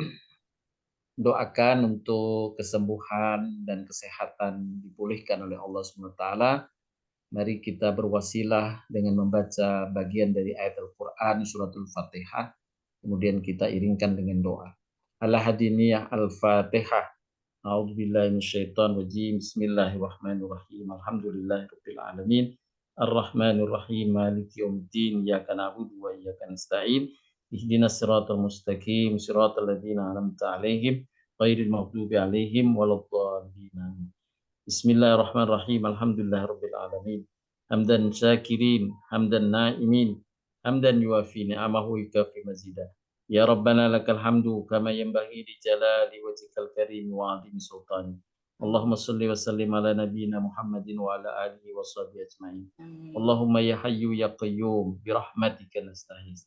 doakan untuk kesembuhan dan kesehatan dipulihkan oleh Allah SWT. Mari kita berwasilah dengan membaca bagian dari ayat Al-Quran, suratul Fatihah. Kemudian kita iringkan dengan doa. Al-Hadiniyah Al-Fatihah. A'udzubillahi minasyaitonir rajim. Bismillahirrahmanirrahim. Alhamdulillahirabbil alamin. Ar-Rahmanirrahim. Maliki yaumiddin. Iyyaka na'budu wa iyyaka nasta'in. Ihdinas siratal mustaqim, siratal ladzina an'amta 'alaihim ghairil maghdubi 'alaihim waladdallin. Bismillahirrahmanirrahim. Alhamdulillahirabbil alamin. Hamdan syakirin, hamdan na'imin, hamdan yuafi ni'amahu yukafi mazidah. Ya Rabbana lakal hamdu kama yanbaghi li jalali wajhikal karim wa 'azimi sultani. Allahumma shalli wa sallim ala nabiyyina Muhammadin wa ala alihi wa sahbihi ajma'in. Allahumma ya hayyu ya qayyum bi rahmatika nastaghits.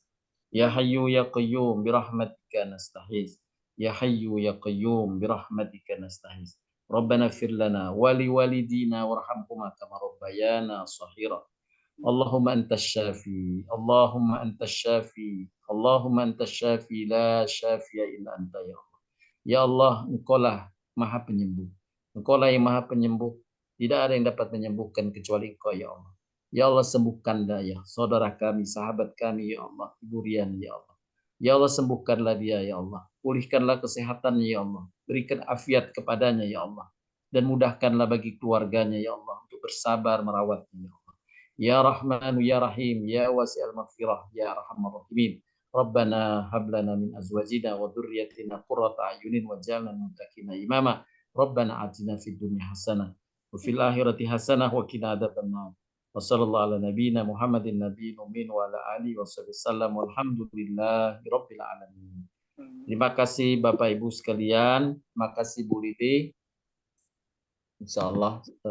Ya hayyu ya qayyum bi rahmatika nastaghits. Ya hayyu ya qayyum bi rahmatika nastaghits. Rabbana ighfir lana wa li walidina warhamhuma kama rabbayana shaghira. Allahumma antas syafi, Allahumma antas syafi, Allahumma antas syafi, la syafiya illa anta ya Allah. Ya Allah, Engkaulah Maha Penyembuh. Engkaulah yang Maha Penyembuh. Tidak ada yang dapat menyembuhkan kecuali Engkau ya Allah. Ya Allah, sembuhkanlah ya saudara kami, sahabat kami ya Allah, Ibu Rian ya Allah. Ya Allah, sembuhkanlah dia ya Allah. Pulihkanlah kesehatannya ya Allah. Berikan afiat kepadanya ya Allah. Dan mudahkanlah bagi keluarganya ya Allah untuk bersabar merawatnya ya Allah. Ya Rahman ya Rahim ya wasi'al maghfirah ya arhamar rahimin. Rabbana hab lana min azwajina wa dhurriyyatina qurrata a'yunin waj'alna lil muttaqina imama. Rabbana atina fid dunya hasanah wa fil akhirati hasanah wa qina adzabannar. Wa sallallahu ala nabiyyina Muhammadin nabiyil ummin wa ala alihi wasallam walhamdulillahi rabbil alamin. Terima kasih Bapak Ibu sekalian, terima kasih Bu Lili. Insyaallah